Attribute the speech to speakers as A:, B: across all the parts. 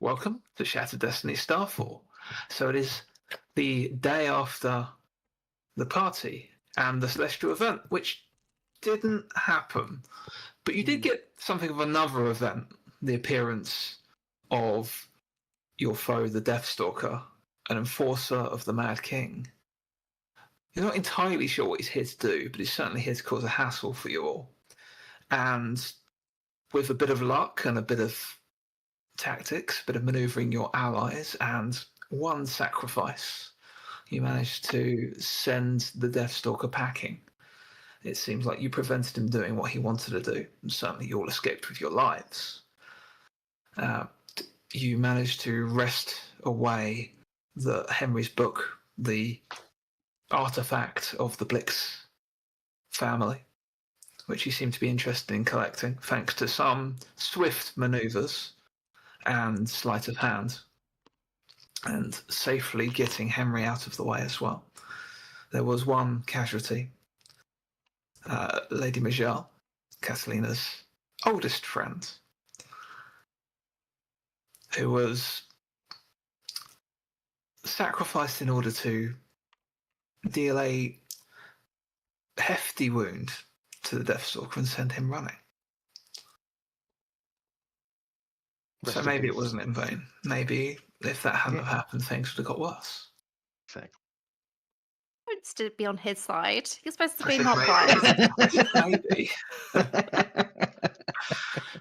A: Welcome to Shattered Destinies Starfall. So it is the day after the party and the celestial event, which didn't happen. But you did get something of another event, the appearance of your foe, the Deathstalker, an enforcer of the Mad King. You're not entirely sure what he's here to do, but he's certainly here to cause a hassle for you all. And with a bit of luck and a bit of tactics, a bit of maneuvering your allies, and one sacrifice, you managed to send the Deathstalker packing. It seems like you prevented him doing what he wanted to do, and certainly you all escaped with your lives. You managed to wrest away Henry's book, the artifact of the Blix family, which he seemed to be interested in collecting, thanks to some swift maneuvers and sleight of hand, and safely getting Henry out of the way as well. There was one casualty, Lady Majel, Catalina's oldest friend, who was sacrificed in order to deal a hefty wound to the Deathstalker and send him running. So maybe it wasn't in vain. Maybe if that hadn't have happened, things would have got worse.
B: Exactly.
C: Wants to be on his side. You're supposed to be not biased.
A: Maybe.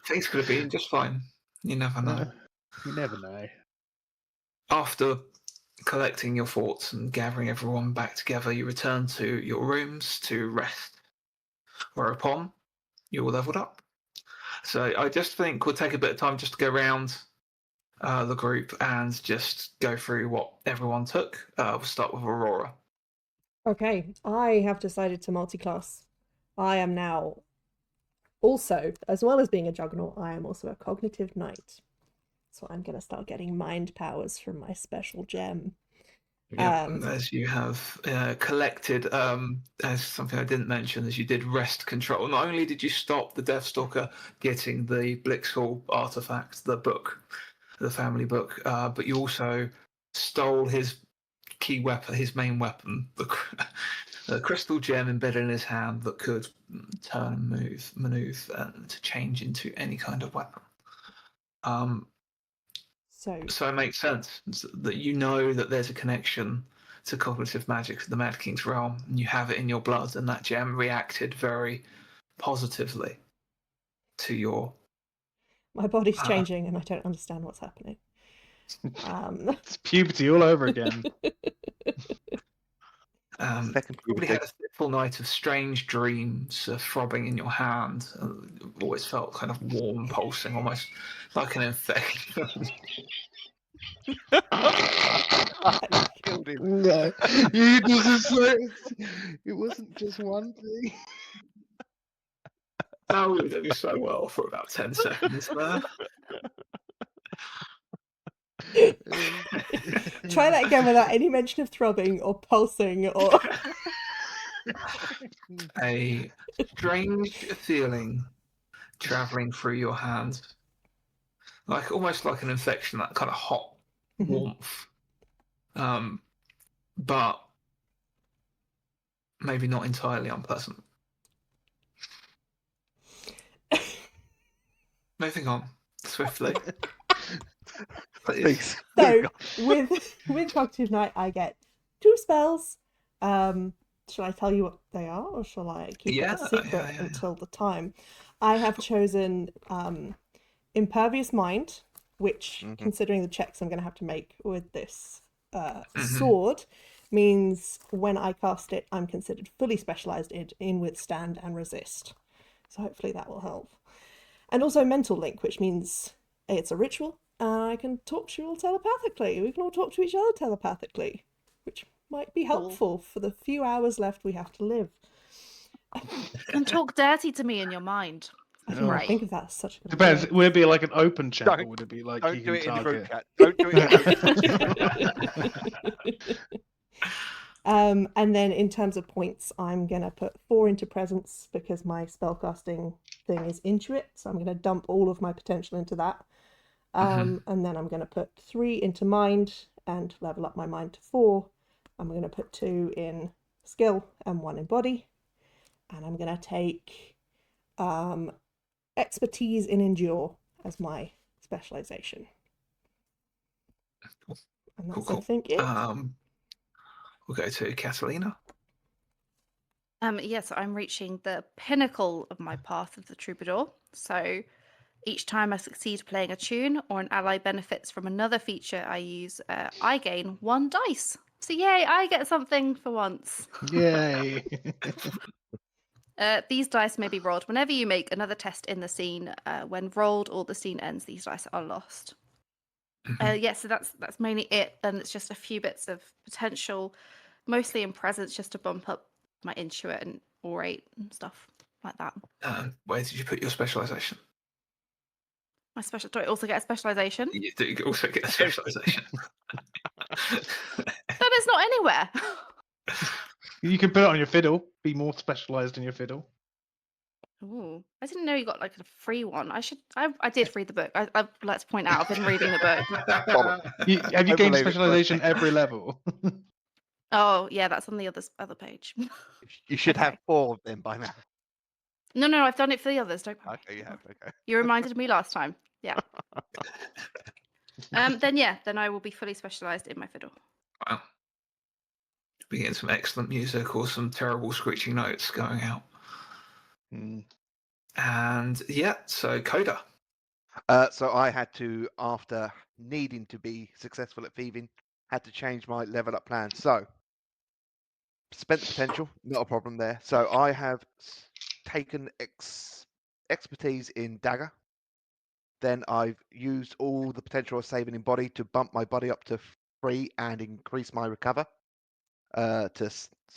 A: Things could have been just fine. You never know.
B: You never know.
A: After collecting your thoughts and gathering everyone back together, you return to your rooms to rest. Whereupon, you all leveled up. So I just think we'll take a bit of time just to go around the group and just go through what everyone took. We'll start with Aurora.
D: Okay, I have decided to multi-class. I am now also, as well as being a Juggernaut, I am also a cognitive knight. So I'm going to start getting mind powers from my special gem.
A: Yeah, as you have collected, as something I didn't mention, as you did wrest control. Not only did you stop the Deathstalker getting the Blixhall artifact, the book, the family book, but you also stole his key weapon, his main weapon, the crystal gem embedded in his hand that could turn and maneuver to change into any kind of weapon. So it makes sense that you know that there's a connection to cognitive magic, the Mad King's realm, and you have it in your blood, and that gem reacted very positively to your...
D: My body's changing, and I don't understand what's happening.
B: It's puberty all over again.
A: Probably had a full night of strange dreams, throbbing in your hand. Always felt kind of warm, pulsing, almost like an infection.
B: Killed him. No, you just it wasn't just one thing.
A: That would do so well for about 10 seconds there.
D: Try that again without any mention of throbbing or pulsing or...
A: A strange feeling traveling through your hand, like almost like an infection, that kind of hot warmth, but maybe not entirely unpleasant. Moving on swiftly. Please.
D: So with Cognitive Knight, I get 2 spells. Shall I tell you what they are, or shall I keep it a secret until the time? I have chosen Impervious Mind, which, considering the checks I'm going to have to make with this sword, means when I cast it, I'm considered fully specialised in Withstand and Resist. So hopefully that will help. And also Mental Link, which means it's a ritual, and I can talk to you all telepathically. We can all talk to each other telepathically, which might be helpful for the few hours left we have to live.
C: You can talk dirty to me in your mind.
D: I didn't really think of that as such a good
B: Depends.
D: idea.
B: Would it be like an open chat, or would it be like you can target?
E: Don't do it in the group chat.
D: And then in terms of points, I'm going to put 4 into Presence because my spellcasting thing is Intuit, so I'm going to dump all of my potential into that.
A: Mhm.
D: And then I'm going to put 3 into mind and level up my mind to 4. I'm going to put 2 in skill and 1 in body. And I'm going to take expertise in endure as my specialization. And that's, I
A: Cool.
D: think, it.
A: We'll go to Catalina.
C: Yes, I'm reaching the pinnacle of my path of the troubadour. So each time I succeed playing a tune or an ally benefits from another feature I use, I gain 1 dice. So yay, I get something for once.
B: Yay!
C: These dice may be rolled whenever you make another test in the scene. When rolled or the scene ends, these dice are lost. Yeah, so that's mainly it, and it's just a few bits of potential, mostly in presence, just to bump up my intuit and orate and stuff like that.
A: Where did you put your specialization?
C: My special. Do I also get a specialization?
A: You do also get a specialization.
C: That is not anywhere.
B: You can put it on your fiddle. Be more specialized in your fiddle.
C: Ooh, I didn't know you got like a free one. I did read the book. Let's point out, I've been reading the book.
B: Have you
F: I
B: gained
F: believe it,
B: specialization every level?
C: Oh yeah, that's on the other page.
F: You should have
C: Okay.
F: 4 of them by now.
C: No, I've done it for the others. Don't worry.
F: Okay, you have. Okay.
C: You reminded me last time. Yeah. Then I will be fully specialized in my fiddle.
A: Wow. We get some excellent music or some terrible screeching notes going out. And yeah, so Coda.
F: So I had to, after needing to be successful at thieving, had to change my level up plan. So spent the potential, not a problem there. So I have taken expertise in dagger. Then I've used all the potential of saving in body to bump my body up to 3 and increase my recover. So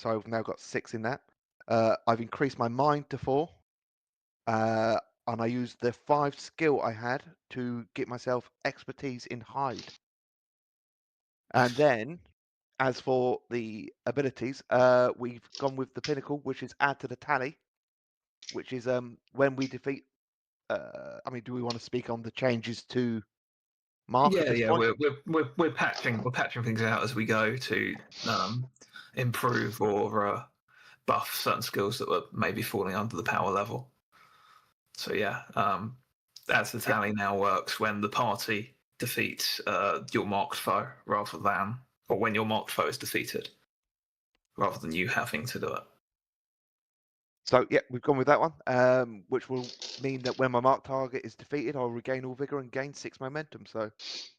F: I've now got 6 in that. I've increased my mind to 4. And I used the 5 skill I had to get myself expertise in hide. And then, as for the abilities, we've gone with the pinnacle, which is add to the tally, which is when we defeat. Do we want to speak on the changes to Mark at this point?
A: We're patching things out as we go to improve or buff certain skills that were maybe falling under the power level. So yeah, as the tally now works when the party defeats your marked foe rather than, or when your marked foe is defeated, rather than you having to do it.
F: So yeah, we've gone with that one, which will mean that when my marked target is defeated, I'll regain all vigor and gain 6 momentum. So it's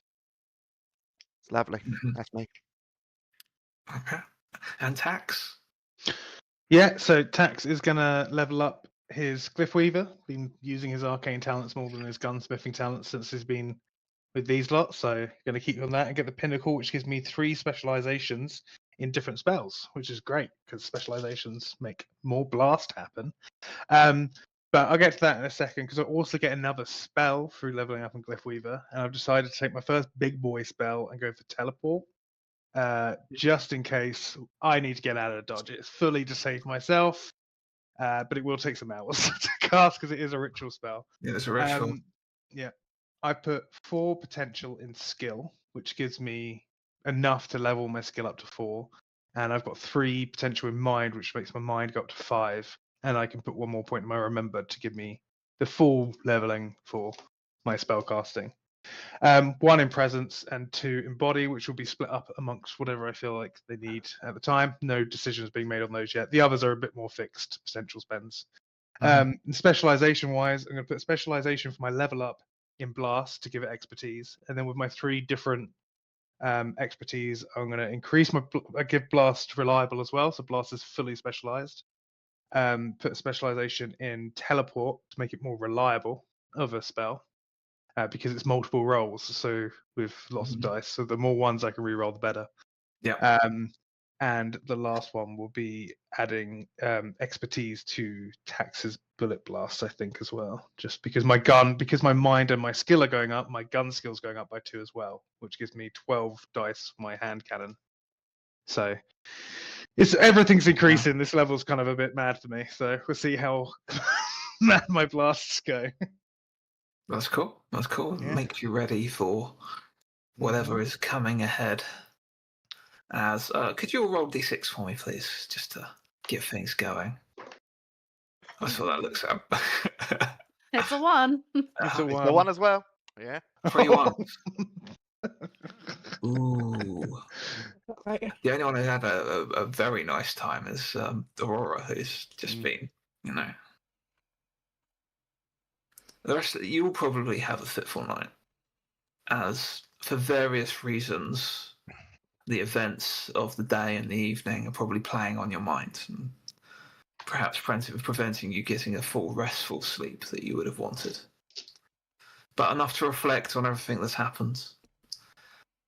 F: lovely. That's me.
A: Okay. And Tax?
B: Yeah, so Tax is going to level up his Glyph Weaver. Been using his arcane talents more than his gunsmithing talents since he's been with these lots. So going to keep on that and get the pinnacle, which gives me 3 specializations in different spells, which is great because specializations make more blast happen. But I'll get to that in a second because I also get another spell through leveling up on Glyph Weaver, and I've decided to take my first big boy spell and go for teleport. Just in case I need to get out of dodge. It's fully to save myself, but it will take some hours to cast because it is a ritual spell.
A: Yeah, it's a ritual.
B: Yeah, I put 4 potential in skill, which gives me enough to level my skill up to 4, and I've got 3 potential in mind, which makes my mind go up to 5, and I can put 1 more point in my remember to give me the full leveling for my spell casting. 1 in presence and 2 in body, which will be split up amongst whatever I feel like they need at the time. No decisions being made on those yet. The others are a bit more fixed potential spends. Specialization wise, I'm going to put specialization for my level up in blast to give it expertise, and then with my 3 different expertise, I'm going to increase my give blast reliable as well, so blast is fully specialized. Put specialization in teleport to make it more reliable of a spell. Because it's multiple rolls, so with lots of dice. So the more ones I can re-roll, the better.
A: Yeah.
B: And the last one will be adding expertise to Tax's bullet blast, I think, as well. Just because because my mind and my skill are going up, my gun skill's going up by 2 as well, which gives me 12 dice for my hand cannon. So everything's increasing. This level's kind of a bit mad for me. So we'll see how mad my blasts go.
A: That's cool. That's cool.
B: Yeah.
A: Makes you ready for whatever is coming ahead. As could you all roll d6 for me, please, just to get things going? That's what that looks at.
C: It's a 1.
B: It's a
F: It's the
B: one.
F: one as well. Yeah.
A: 3 1s. Ooh.
D: Right.
A: The only one who had a very nice time is Aurora, who's just been, The rest of you will probably have a fitful night, as for various reasons, the events of the day and the evening are probably playing on your mind, and perhaps preventing you getting a full restful sleep that you would have wanted. But enough to reflect on everything that's happened.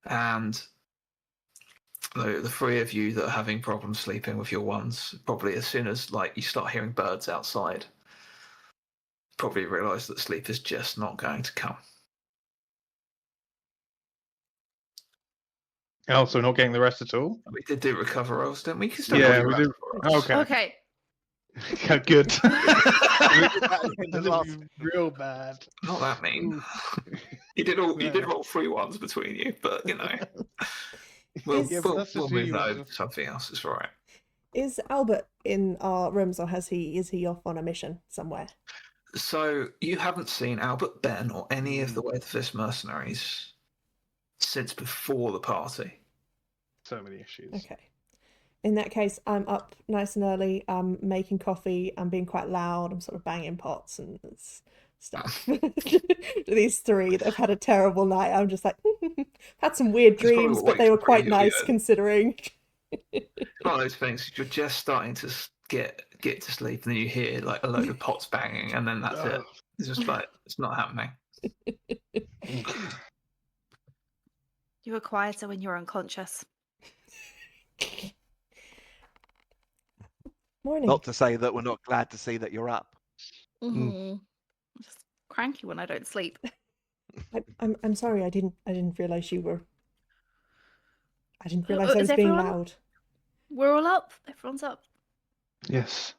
A: And the three of you that are having problems sleeping with your ones, probably as soon as you start hearing birds outside, probably realise that sleep is just not going to come.
B: Oh, so not getting the rest at all?
A: We did do recover rolls, didn't we? You can still
B: Yeah,
A: roll
B: we
A: your
B: did.
A: rolls.
B: Okay.
C: Okay.
B: Yeah, good.
F: In the
B: That'd
F: last-
B: be real bad.
A: Not that mean.
B: Ooh.
A: You did
B: No.
A: roll 3 1s between you, but we'll,
D: Yeah,
B: but that's
A: we'll
B: just
A: move
B: you,
A: that
B: isn't
A: over
B: it?
A: to something else. It's all right.
D: Is Albert in our rooms, or is he off on a mission somewhere?
A: So you haven't seen Albert Ben or any of the Weatherfist mercenaries since before the party.
B: So many issues.
D: Okay. In that case, I'm up nice and early. I'm making coffee. I'm being quite loud. I'm sort of banging pots and stuff. These three that have had a terrible night. I'm just like, had some weird
A: That's probably
D: dreams,
A: what
D: but they were
A: wakes
D: quite
A: you,
D: nice
A: yeah.
D: considering.
A: It's one of those things. You're just starting to get to sleep, and then you hear a load of pots banging, and then that's it. It's just it's not happening.
C: You were quieter when you were unconscious.
D: Morning.
F: Not to say that we're not glad to see that you're up.
C: I'm just cranky when I don't sleep.
D: I'm sorry. I didn't realize you were. I didn't realize I
C: Is
D: was being
C: everyone-
D: loud.
C: We're all up. Everyone's up.
B: Yes.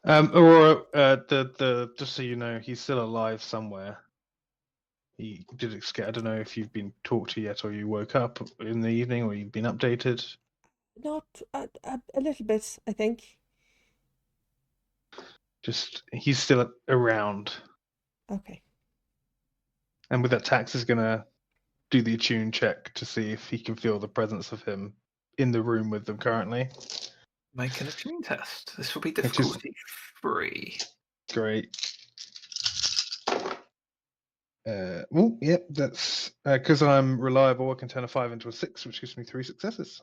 B: Aurora, the just so you know, he's still alive somewhere. He did escape. I don't know if you've been talked to yet, or you woke up in the evening, or you've been updated.
D: Not a little bit, I think.
B: Just he's still around,
D: Okay.
B: and with that, Tax is gonna do the attune check to see if he can feel the presence of him in the room with them currently.
A: Make an attune test. This will be
B: Which is-
A: difficulty 3.
B: Great. Yep, that's because I'm reliable. I can turn a 5 into a 6, which gives me 3 successes.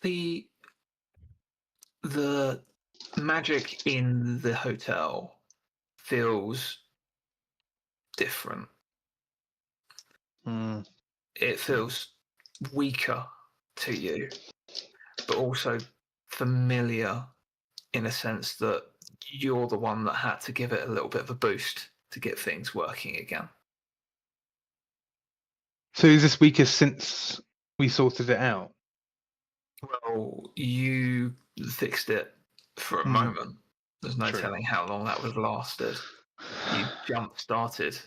A: The magic in the hotel feels different. It feels weaker to you, but also familiar in a sense that you're the one that had to give it a little bit of a boost to get things working again.
B: So is this weakest since we sorted it out?
A: Well, you fixed it for a moment. There's no
B: True.
A: telling how long that would have lasted. You jump started.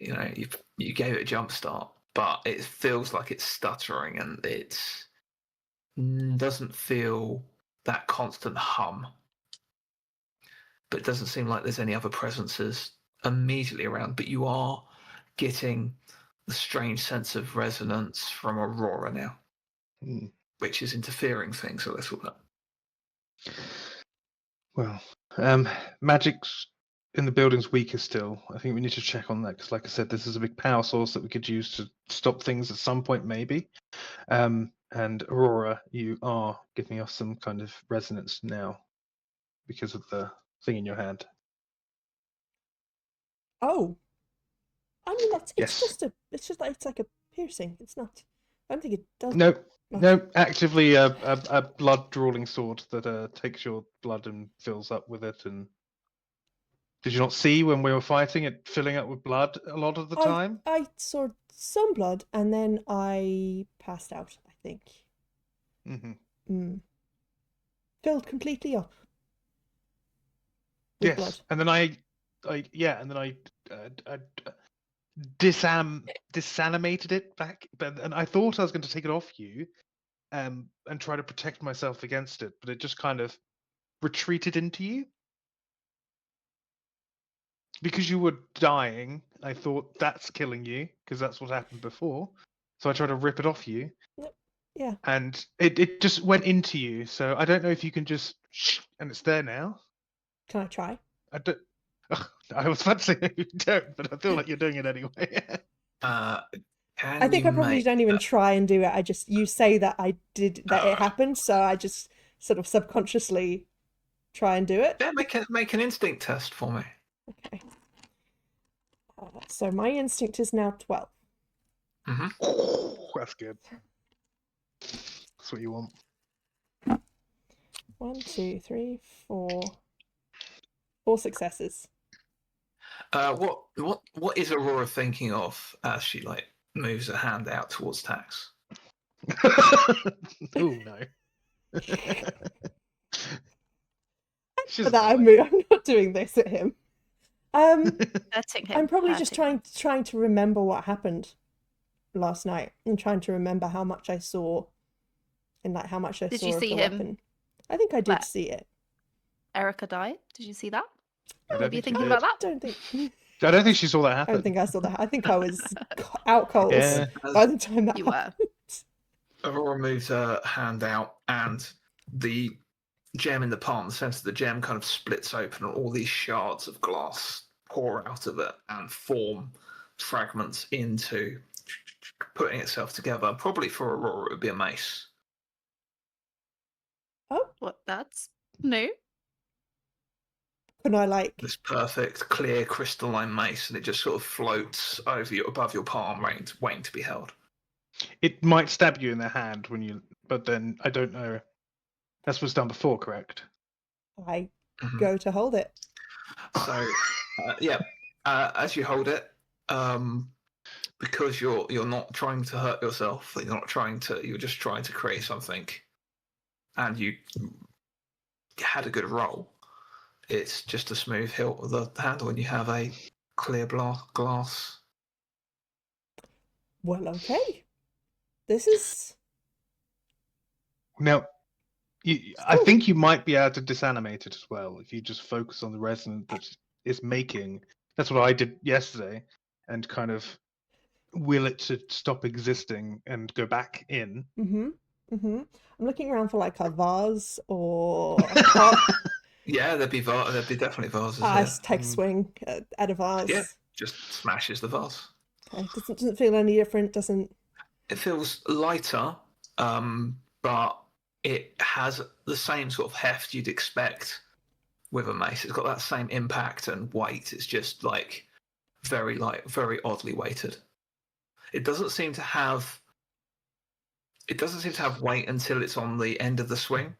A: You gave it a jump start, but it feels like it's stuttering and it doesn't feel that constant hum. But it doesn't seem like there's any other presences immediately around. But you are getting the strange sense of resonance from Aurora now, which is interfering things a little bit.
B: Well, magic's in the building's weaker still. I think we need to check on that because, like I said, this is a big power source that we could use to stop things at some point, maybe. And Aurora, you are giving us some kind of resonance now because of the thing in your hand.
D: Oh. I mean, it's
B: Yes.
D: it's like a piercing. It's not. I don't think it does.
B: No, actively a blood drawing sword that takes your blood and fills up with it. And did you not see when we were fighting it filling up with blood a lot of the time?
D: I saw some blood and then I passed out, I think. Filled completely up with blood.
B: And then I and then I disanimated it back, and I thought I was going to take it off you, and try to protect myself against it, but it just kind of retreated into you. Because you were dying, I thought that's killing you, because that's what happened before. So I tried to rip it off you.
D: Yeah.
B: And it just went into you. So I don't know if you can just... And it's there now.
D: Can I try?
B: I don't... I was about to say you don't, but I feel like you're doing it anyway.
D: I think I probably don't even try and do it. You say that I did, that it happened, so I just sort of subconsciously try and do it.
A: Yeah, make an instinct test for me.
D: Okay. So my instinct is now 12.
B: That's good. That's what you want.
D: 1, 2, 3, 4. 4 successes.
A: What is Aurora thinking of as she moves her hand out towards Tax?
B: Oh no.
D: But I'm not doing this at him.
C: Hurting him.
D: I'm probably just trying to remember what happened last night and trying to remember how much I saw and how much I saw
C: you
D: of
C: see
D: the
C: him?
D: weapon. I think I did see it.
C: Erica died. Did you see that?
B: I
C: Maybe you're thinking about that.
B: I don't think she saw that happen.
D: I don't think I saw that. I think I was out cold by the time that happened.
A: Aurora moves her hand out, and the gem in the palm, the center of the gem, kind of splits open, and all these shards of glass pour out of it and form fragments into putting itself together. Probably for Aurora, it would be a mace.
D: Oh,
C: what? That's new.
D: Can I
A: this perfect, clear, crystalline mace, and it just sort of floats over you, above your palm, waiting to be held.
B: It might stab you in the hand but then I don't know. That's what's done before, correct?
D: I go to hold it.
A: So, as you hold it, because you're not trying to hurt yourself, you're just trying to create something, and you had a good roll. It's just a smooth hilt of the handle, and you have a clear glass.
D: Well, okay. This is...
B: Now, I think you might be able to disanimate it as well if you just focus on the resonance that it's making. That's what I did yesterday, and kind of will it to stop existing and go back in.
D: I'm looking around for a vase or a pot.
A: Yeah, there'd be definitely vases.
D: I just take swing at a vase.
A: Yeah, just smashes the vase.
D: Okay. Doesn't feel any different.
A: It feels lighter, but it has the same sort of heft you'd expect with a mace. It's got that same impact and weight. It's just very light, very oddly weighted. It doesn't seem to have weight until it's on the end of the swing.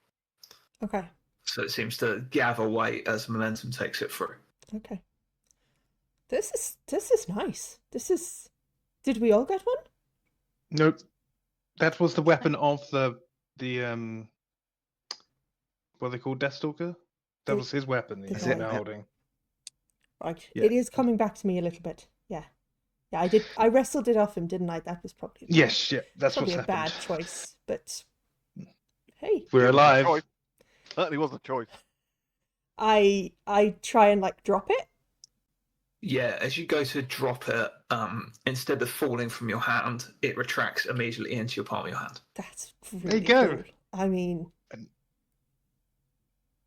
D: Okay.
A: So it seems to gather weight as momentum takes it through.
D: Okay. This is nice. Did we all get one?
B: Nope. That was the weapon of the what are they called, Deathstalker? That was his weapon he's now holding.
D: Right.
B: Yeah.
D: It is coming back to me a little bit. Yeah. Yeah, I did. I wrestled it off him, didn't I? That was probably
B: that's
D: probably
B: what's
D: a
B: happened.
D: bad choice, but hey,
B: we're alive.
F: Certainly was a choice.
D: I try and drop it.
A: Yeah, as you go to drop it, instead of falling from your hand, it retracts immediately into your palm of your hand.
D: That's really
B: there you go.
D: Cool. I mean,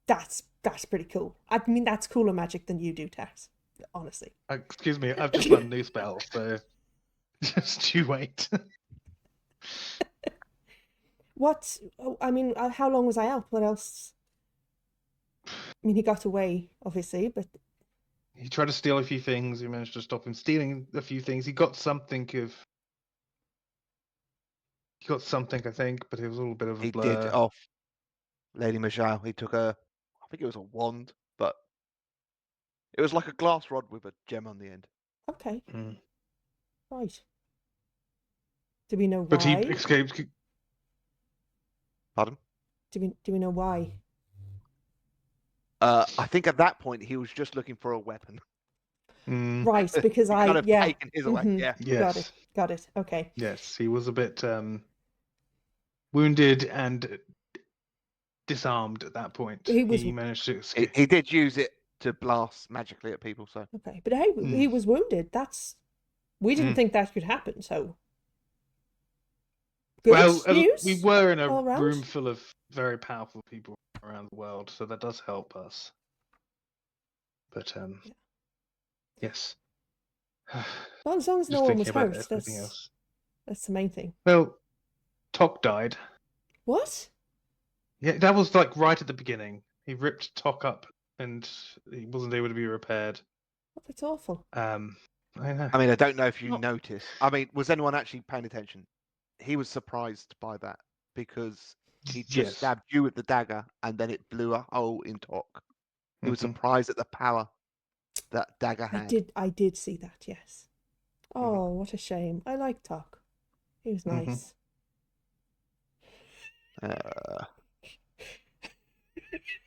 D: that's pretty cool. I mean, that's cooler magic than you do, Tax. Honestly.
B: Excuse me, I've just learned a new spell, so just you wait.
D: What? Oh, I mean, how long was I out? What else? I mean, he got away, obviously, but...
B: He tried to steal a few things. We managed to stop him stealing a few things. He got something, I think, but it was all a bit of a blur.
F: He did off Lady Michelle. He took I think it was a wand, but it was like a glass rod with a gem on the end.
D: Okay. Right. Do we know why?
B: But he escaped.
F: Pardon?
D: Do we know why?
F: I think at that point he was just looking for a weapon.
D: Right, because
F: He kind of taken his away.
D: mhm,
F: Yeah.
B: Yes.
D: Got it. Okay.
B: Yes, he was a bit wounded and disarmed at that point.
D: He was
B: managed to escape.
F: He did use it to blast magically at people, so
D: okay, but hey, he was wounded. We didn't
B: Mm.
D: think that could happen. So good
B: Well,
D: news.
B: we were in a
D: all round.
B: room full of very powerful people around the world, so that does help us. But yes.
D: Well, as long as no
B: Just
D: one was
B: thinking about
D: hurt,
B: everything else.
D: that's the main thing.
B: Well, Tok died.
D: What?
B: Yeah, that was like right at the beginning. He ripped Tok up, and he wasn't able to be repaired.
D: Oh, that's awful.
B: I know.
F: I mean, I don't know if you
C: Well-
F: noticed. I mean, was anyone actually paying attention? He was surprised by that because he just
B: Yes.
F: stabbed you with the dagger and then it blew a hole in Tok. He was
B: Mhm.
F: surprised at the power that dagger had.
D: I did see that. Yes. Oh, what a shame. I like Tok. He was
B: Mhm.
D: nice.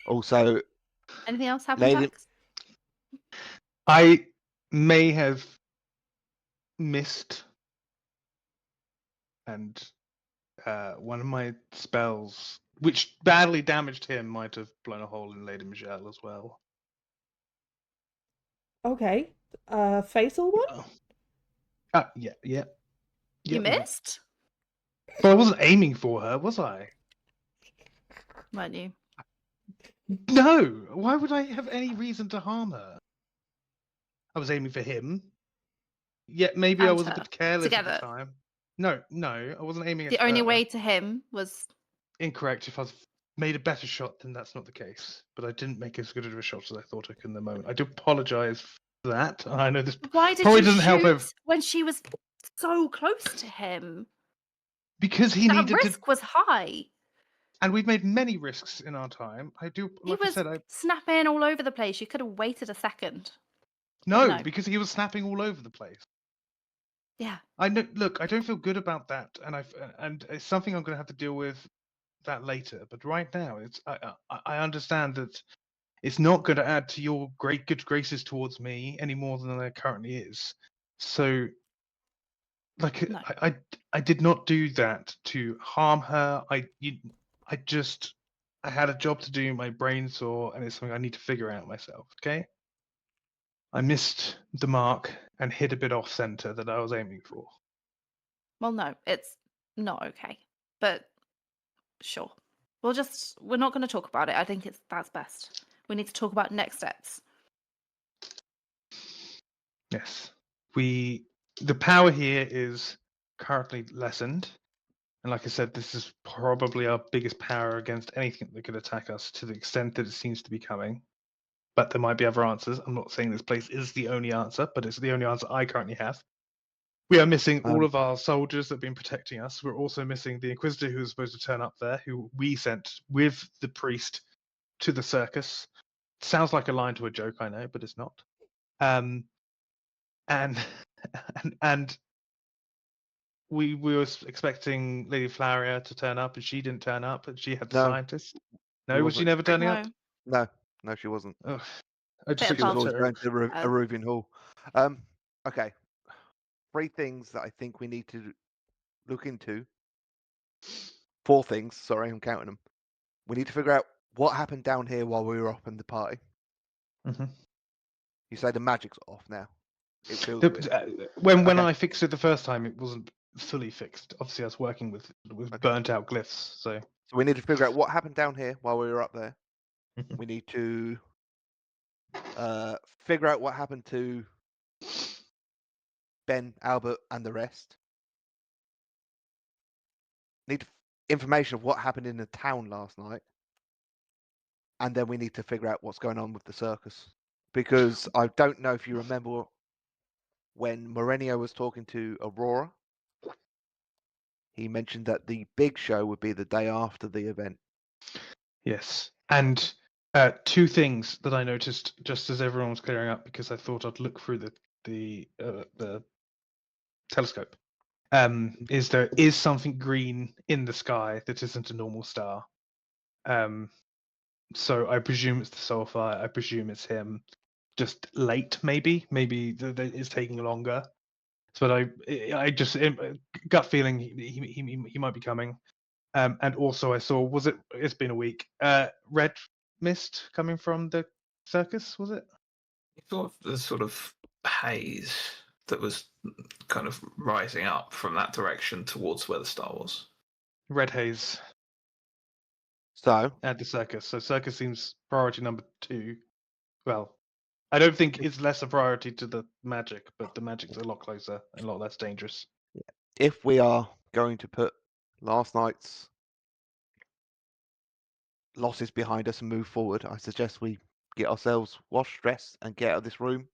F: Also,
C: Anything else happen,
F: Lady-
C: Jax?
B: I may have missed, and one of my spells, which badly damaged him, might have blown a hole in Lady Michelle as well.
D: Okay. Fatal one?
B: Oh. Yeah.
C: You
B: Yeah,
C: missed?
B: Well, I wasn't aiming for her, was I?
C: Weren't you?
B: No. Why would I have any reason to harm her? I was aiming for him. Yet maybe I
C: And
B: was a
C: her.
B: bit careless at
C: Together.
B: the time. No, I wasn't aiming at
C: The only
B: her.
C: way to him was
B: Incorrect. If I made a better shot, then that's not the case. But I didn't make as good of a shot as I thought I could in the moment. I do apologise for that. I know this
C: why did
B: probably
C: you
B: doesn't help
C: shoot when she was so close to him?
B: because he
C: That
B: needed to.
C: risk was high.
B: And we've made many risks in our time. I do,
C: He
B: like I
C: was
B: said,
C: snapping all over the place. You could have waited a second.
B: no,
C: no.
B: because he was snapping all over the place.
C: Yeah.
B: I know. Look, I don't feel good about that, and it's something I'm going to have to deal with that later. But right now, I understand that it's not going to add to your great good graces towards me any more than there currently is. So, like,
C: No.
B: I did not do that to harm her. I had a job to do. My brain saw, and it's something I need to figure out myself. Okay. I missed the mark and hit a bit off center that I was aiming for.
C: Well, no, it's not okay. But sure. We're not going to talk about it. I think that's best. We need to talk about next steps.
B: Yes. The power here is currently lessened. And like I said, this is probably our biggest power against anything that could attack us to the extent that it seems to be coming. But there might be other answers. I'm not saying this place is the only answer, but it's the only answer I currently have. We are missing all of our soldiers that have been protecting us. We're also missing the Inquisitor who was supposed to turn up there, who we sent with the priest to the circus. Sounds like a line to a joke, I know, but it's not. And we were expecting Lady Floweria to turn up, and she didn't turn up, and she had the
F: No.
B: scientist. No, was she
F: wasn't
B: never turning up?
F: No, she wasn't.
B: Ugh. I just
C: Bit
B: think
C: of
F: She was
B: she's
F: always
B: terrible.
F: going to Aruvian Hall. Okay. 3 things that I think we need to look into. 4 things. Sorry, I'm counting them. We need to figure out what happened down here while we were up in the party.
B: Mhm.
F: You say the magic's off now. It feels
B: The-
F: weird.
B: When
F: Okay.
B: I fixed it the first time, it wasn't fully fixed. Obviously, I was working with
F: Okay.
B: burnt out glyphs. So
F: So we need to figure out what happened down here while we were up there.
B: Mhm.
F: We need to figure out what happened to Ben, Albert, and the rest. Need information of what happened in the town last night. And then we need to figure out what's going on with the circus. Because I don't know if you remember when Morenio was talking to Aurora. He mentioned that the big show would be the day after the event.
B: yes, and 2 things that I noticed just as everyone was clearing up, because I thought I'd look through the telescope. Is there is something green in the sky that isn't a normal star. So I presume it's the Soulfire. I presume it's him. just late. Maybe it's taking longer. But I just gut feeling he might be coming. And also I saw, it's been a week, red mist coming from the circus, was it?
A: The sort of haze that was kind of rising up from that direction towards where the star was.
B: Red haze
F: So,
B: at the circus. So circus seems priority number 2. Well, I don't think it's less a priority to the magic, but the magic's a lot closer and a lot less dangerous.
F: if we are going to put last night's losses behind us and move forward, I suggest we get ourselves washed, dressed, and get out of this room.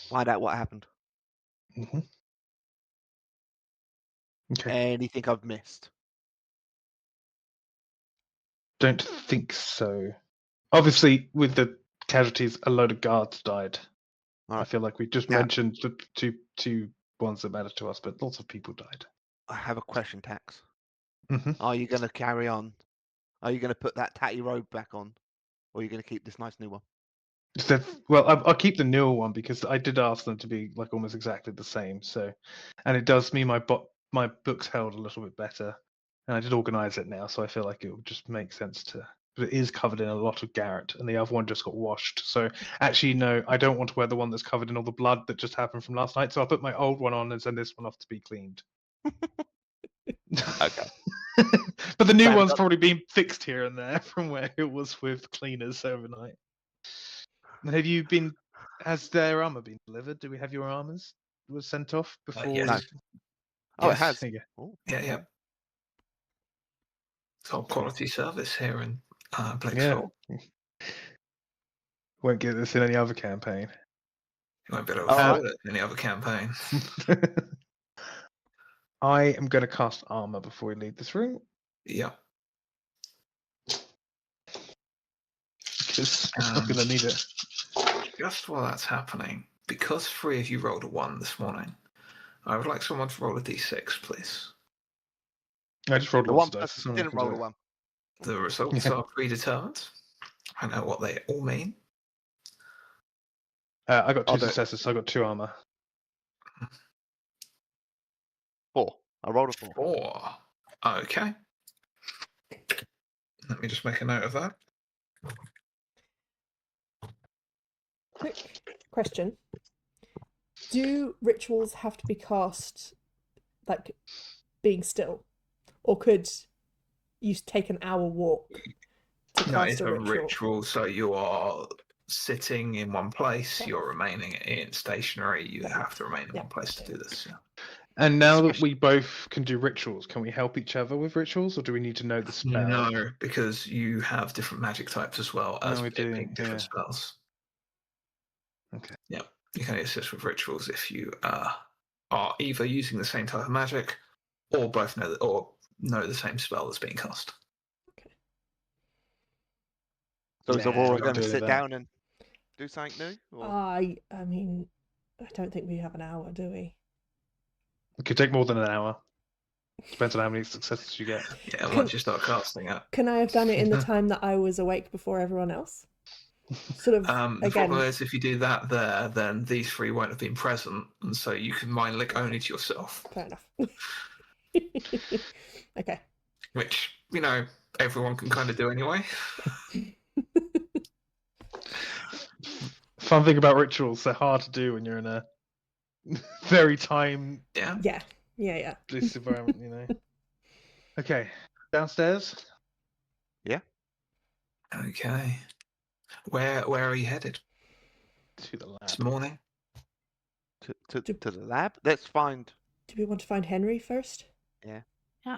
F: Find out what happened.
B: Mm-hmm. Okay.
F: Anything I've missed?
B: Don't think so. Obviously, with the casualties, a load of guards died. I
F: Alright.
B: feel like we just
F: Now-
B: mentioned the two ones that matter to us, but lots of people died.
F: I have a question, Tax.
B: Mm-hmm.
F: Are you going to carry on? Are you going to put that tatty robe back on? Or are you going to keep this nice new one?
B: Well, I'll keep the newer one because I did ask them to be like almost exactly the same. So, and it does mean my book's held a little bit better, and I did organize it now, so I feel like it would just make sense to. But it is covered in a lot of Garrett, and the other one just got washed. So actually, no, I don't want to wear the one that's covered in all the blood that just happened from last night. So I'll put my old one on and send this one off to be cleaned.
F: Okay.
B: But the new
F: Sam,
B: one's
F: got-
B: probably been fixed here and there from where it was with cleaners overnight. And have you been? Has their armor been delivered? Do we have your armors? Was sent off before?
A: yes.
F: No. Oh,
A: Yes.
F: it has.
B: There you go.
F: Oh,
A: Yeah. Top quality service here in Blake's
B: Yeah.
A: Hall.
B: Won't get this in any other campaign.
A: You won't be able to
F: Alright.
A: afford it in any other campaign.
B: I am going to cast armor before we leave this room
A: Yeah.
B: because I'm going to need it.
A: Just while that's happening, because 3 of you rolled a 1 this morning, I would like someone to roll a d6, please.
B: I just rolled
F: the
B: lots
F: one
B: of dice.
F: person
B: so I'm
F: didn't
B: not
F: roll
B: gonna
F: a
B: do it.
F: one.
A: The results
B: Yeah.
A: are predetermined. I know what they all mean.
B: I got 2
F: I'll do it.
B: successes, so I got 2 armor.
F: 4. I rolled a 4.
A: 4. Okay. Let me just make a note of that.
D: Quick question. Do rituals have to be cast like being still? Or could you take an hour walk to
A: No,
D: cast
A: it's a ritual, so you are sitting in one place,
D: Fair
A: you're remaining in stationary, you
D: Fair
A: have to remain in
D: Yeah.
A: one place to do this. Yeah.
B: And now that we both can do rituals, can we help each other with rituals, or do we need to know the spell?
A: No, because you have different magic types as well as
B: we
A: it
B: do,
A: being different
B: yeah.
A: spells.
B: Okay.
A: Yeah, you can only assist with rituals if you are either using the same type of magic or both know the same spell that's being cast.
F: So is
B: Nah,
F: Aurora
B: we'll
F: going to
B: do
F: sit
B: that.
F: down and do something new? Or...
D: I mean, I don't think we have an hour, do we?
B: It could take more than an hour. Depends on how many successes you get.
A: Yeah, once you start casting it.
D: Can I have done it in the time that I was awake before everyone else? Sort of,
A: The
D: again,
A: problem is if you do that there, then these 3 won't have been present, and so you can mind lick only to yourself.
D: fair enough. Okay.
A: Which, everyone can kind of do anyway.
B: Fun thing about rituals, they're hard to do when you're in a very time
A: Yeah.
D: Yeah.
B: this environment, Okay, downstairs.
A: Okay. Where are you headed
B: To the lab.
A: this morning?
F: To the lab? Let's find...
D: Do we want to find Henry first?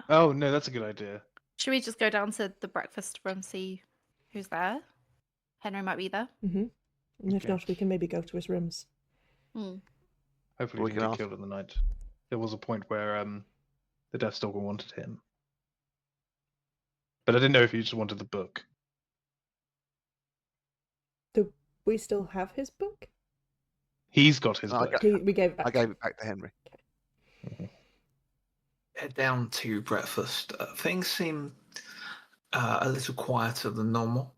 B: Oh no, that's a good idea.
C: Should we just go down to the breakfast room, see who's there? Henry might be there.
D: Mm-hmm. And if
B: Okay.
D: not, we can maybe go to his rooms.
C: Hmm.
B: Hopefully
F: We
B: he
F: can
B: didn't
F: ask-
B: get killed in the night. There was a point where the Deathstalker wanted him. But I didn't know if he just wanted the book.
D: Do we still have his book?
B: He's got his
F: No, I
B: book.
F: got-
D: We gave it back.
F: I gave it back to Henry.
A: Head down to breakfast. Things seem a little quieter than normal.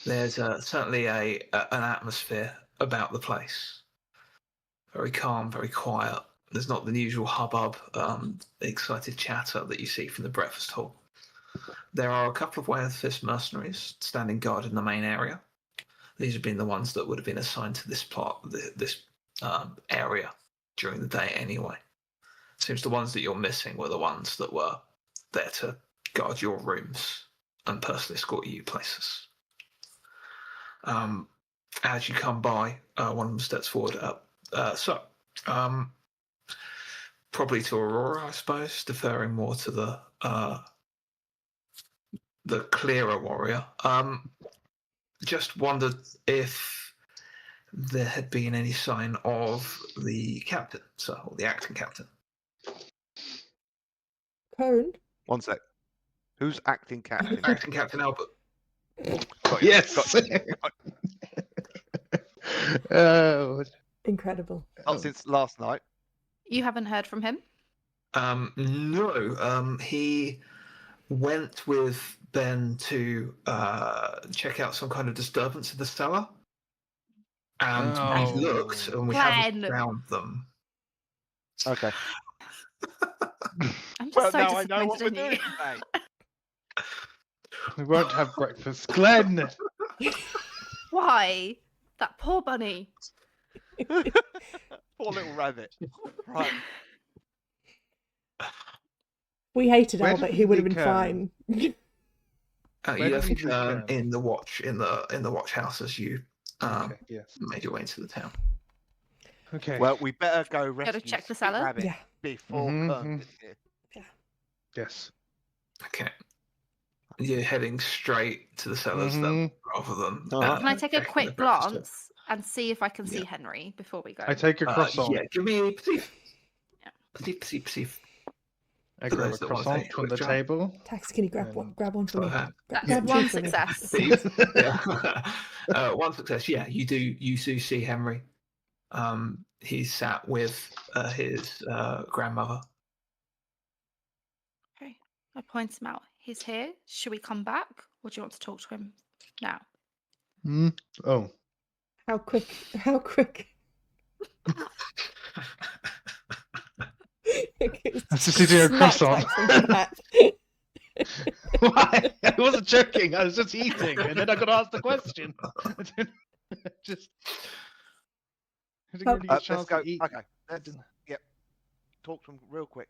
A: There's certainly an atmosphere about the place. Very calm, very quiet. There's not the usual hubbub, excited chatter that you see from the breakfast hall. There are a couple of Wayne-Fist mercenaries standing guard in the main area. These have been the ones that would have been assigned to this area during the day anyway. Seems the ones that you're missing were the ones that were there to guard your rooms and personally escort you places. As you come by, one of them steps forward. Probably to Aurora, I suppose, deferring more to the clearer warrior. Just wondered if there had been any sign of the captain, or the acting captain.
D: Cone?
F: One sec. Who's acting captain?
A: Acting Captain Albert.
B: Yes. Oh.
D: Incredible.
F: Not since last night.
C: You haven't heard from him?
A: No. He went with Ben to check out some kind of disturbance in the cellar. And
B: Oh.
A: we looked and we haven't found them.
F: Okay.
C: I'm just
F: Well,
C: so
F: now I know what we're
C: disappointed in
F: doing
C: you.
F: today.
B: We won't have breakfast. Glenn!
C: Why? That poor bunny.
F: Poor little rabbit. Right.
D: We hated
B: Where
D: Albert.
B: did
D: He would have
B: we
D: been
B: go?
D: fine.
A: You
B: Where
A: left
B: did we go?
A: in the watch in the watch house as you
B: Okay, yes.
A: made your way into the town.
B: Okay.
F: Well, we better go
C: Gotta
F: rescue
C: check the
F: Spit
C: cellar?
F: Rabbit
D: Yeah.
F: before Kern gets here.
B: Yes.
A: Okay. You're heading straight to the cellars then, rather than.
C: Can I take a
A: checking the
C: quick
A: breakfast hall.
C: glance and see if I can see Henry before we go?
B: I take a croissant.
A: Yeah, give me a perceive.
C: Yeah.
A: Perceive.
B: I
A: For
B: grab a
A: those that want to
B: croissant
A: take a
B: from the
A: quick
B: table.
D: Tax, can you grab one? Grab one for me.
A: Okay.
C: That's
D: Grab
C: one
D: two for me.
C: success.
A: Yeah. One success. Yeah, you do see Henry. He's sat with his grandmother.
C: Okay. I point him out. He's here. Should we come back? Or do you want to talk to him now?
B: Oh.
D: How quick? How quick?
B: I'm just eating a croissant. Why? I wasn't joking. I was just eating, and then I got asked the question. Just. I didn't really get a
F: Let's
B: chance
F: go.
B: to eat.
F: Okay. Yep. Talk to him real quick.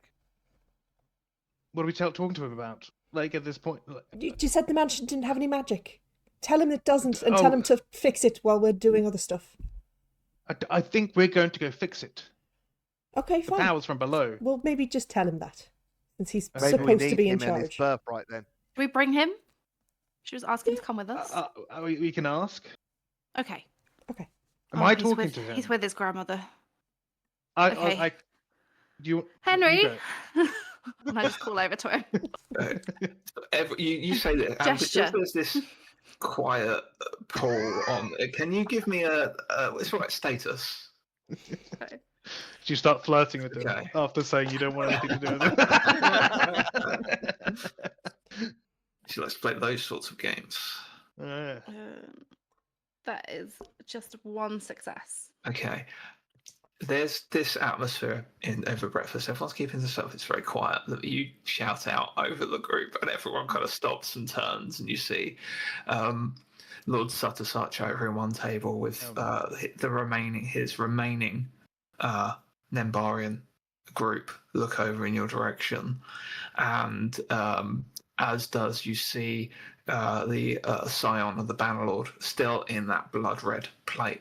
B: What are we talking to him about? Like at this point?
D: You said the mansion didn't have any magic. Tell him it doesn't, and tell him to fix it while we're doing other stuff.
B: I think we're going to go fix it.
D: Okay,
B: The
D: fine.
B: powers from below.
D: Well, maybe just tell him that, since he's
F: Maybe we
D: supposed
F: need
D: to be in
F: him and his
D: charge.
F: birthright then.
C: Do we bring him? She was asking to come with us.
B: We can ask.
C: Okay.
D: Okay.
B: Am I
C: he's
B: talking
C: with,
B: to him?
C: He's with his grandmother.
B: Okay. Do you,
C: Henry!
B: you go.
C: And I just call over to him.
A: You say that.
C: Gesture.
A: There's this quiet pull on. Can you give me what's right status?
C: Okay.
B: Do you start flirting with him
A: Okay.
B: after saying you don't want anything to do with him?
A: She likes to play those sorts of games.
C: That is just one success.
A: Okay. There's this atmosphere over breakfast. Everyone's keeping themselves. It's very quiet. You shout out over the group, and everyone kind of stops and turns, and you see Lord Suttersuch over in one table with his remaining Nembarian group look over in your direction, and as does you see the scion of the Bannerlord still in that blood red plate.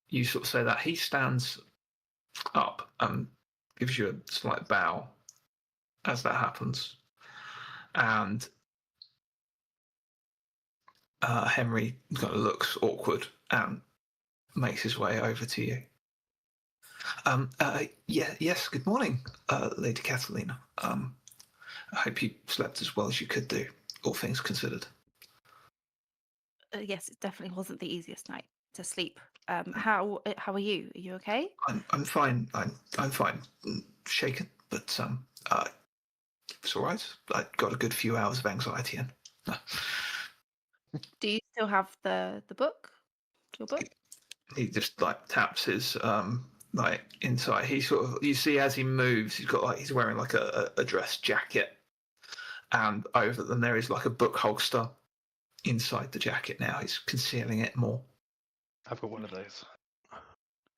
A: You sort of say that he stands up and gives you a slight bow as that happens, and Henry kind of looks awkward and makes his way over to you. Yes. Good morning, Lady Catalina. I hope you slept as well as you could do, all things considered.
C: Yes, it definitely wasn't the easiest night to sleep. How are you? Are you okay?
A: I'm fine. I'm fine. Shaken, but it's all right. I got a good few hours of anxiety in.
C: Do you still have the book? Your book?
A: he just like taps his like inside. He sort of, you see as he moves, he's wearing like a dress jacket, and over them there is like a book holster inside the jacket. Now he's concealing it more,
B: I've got one of those.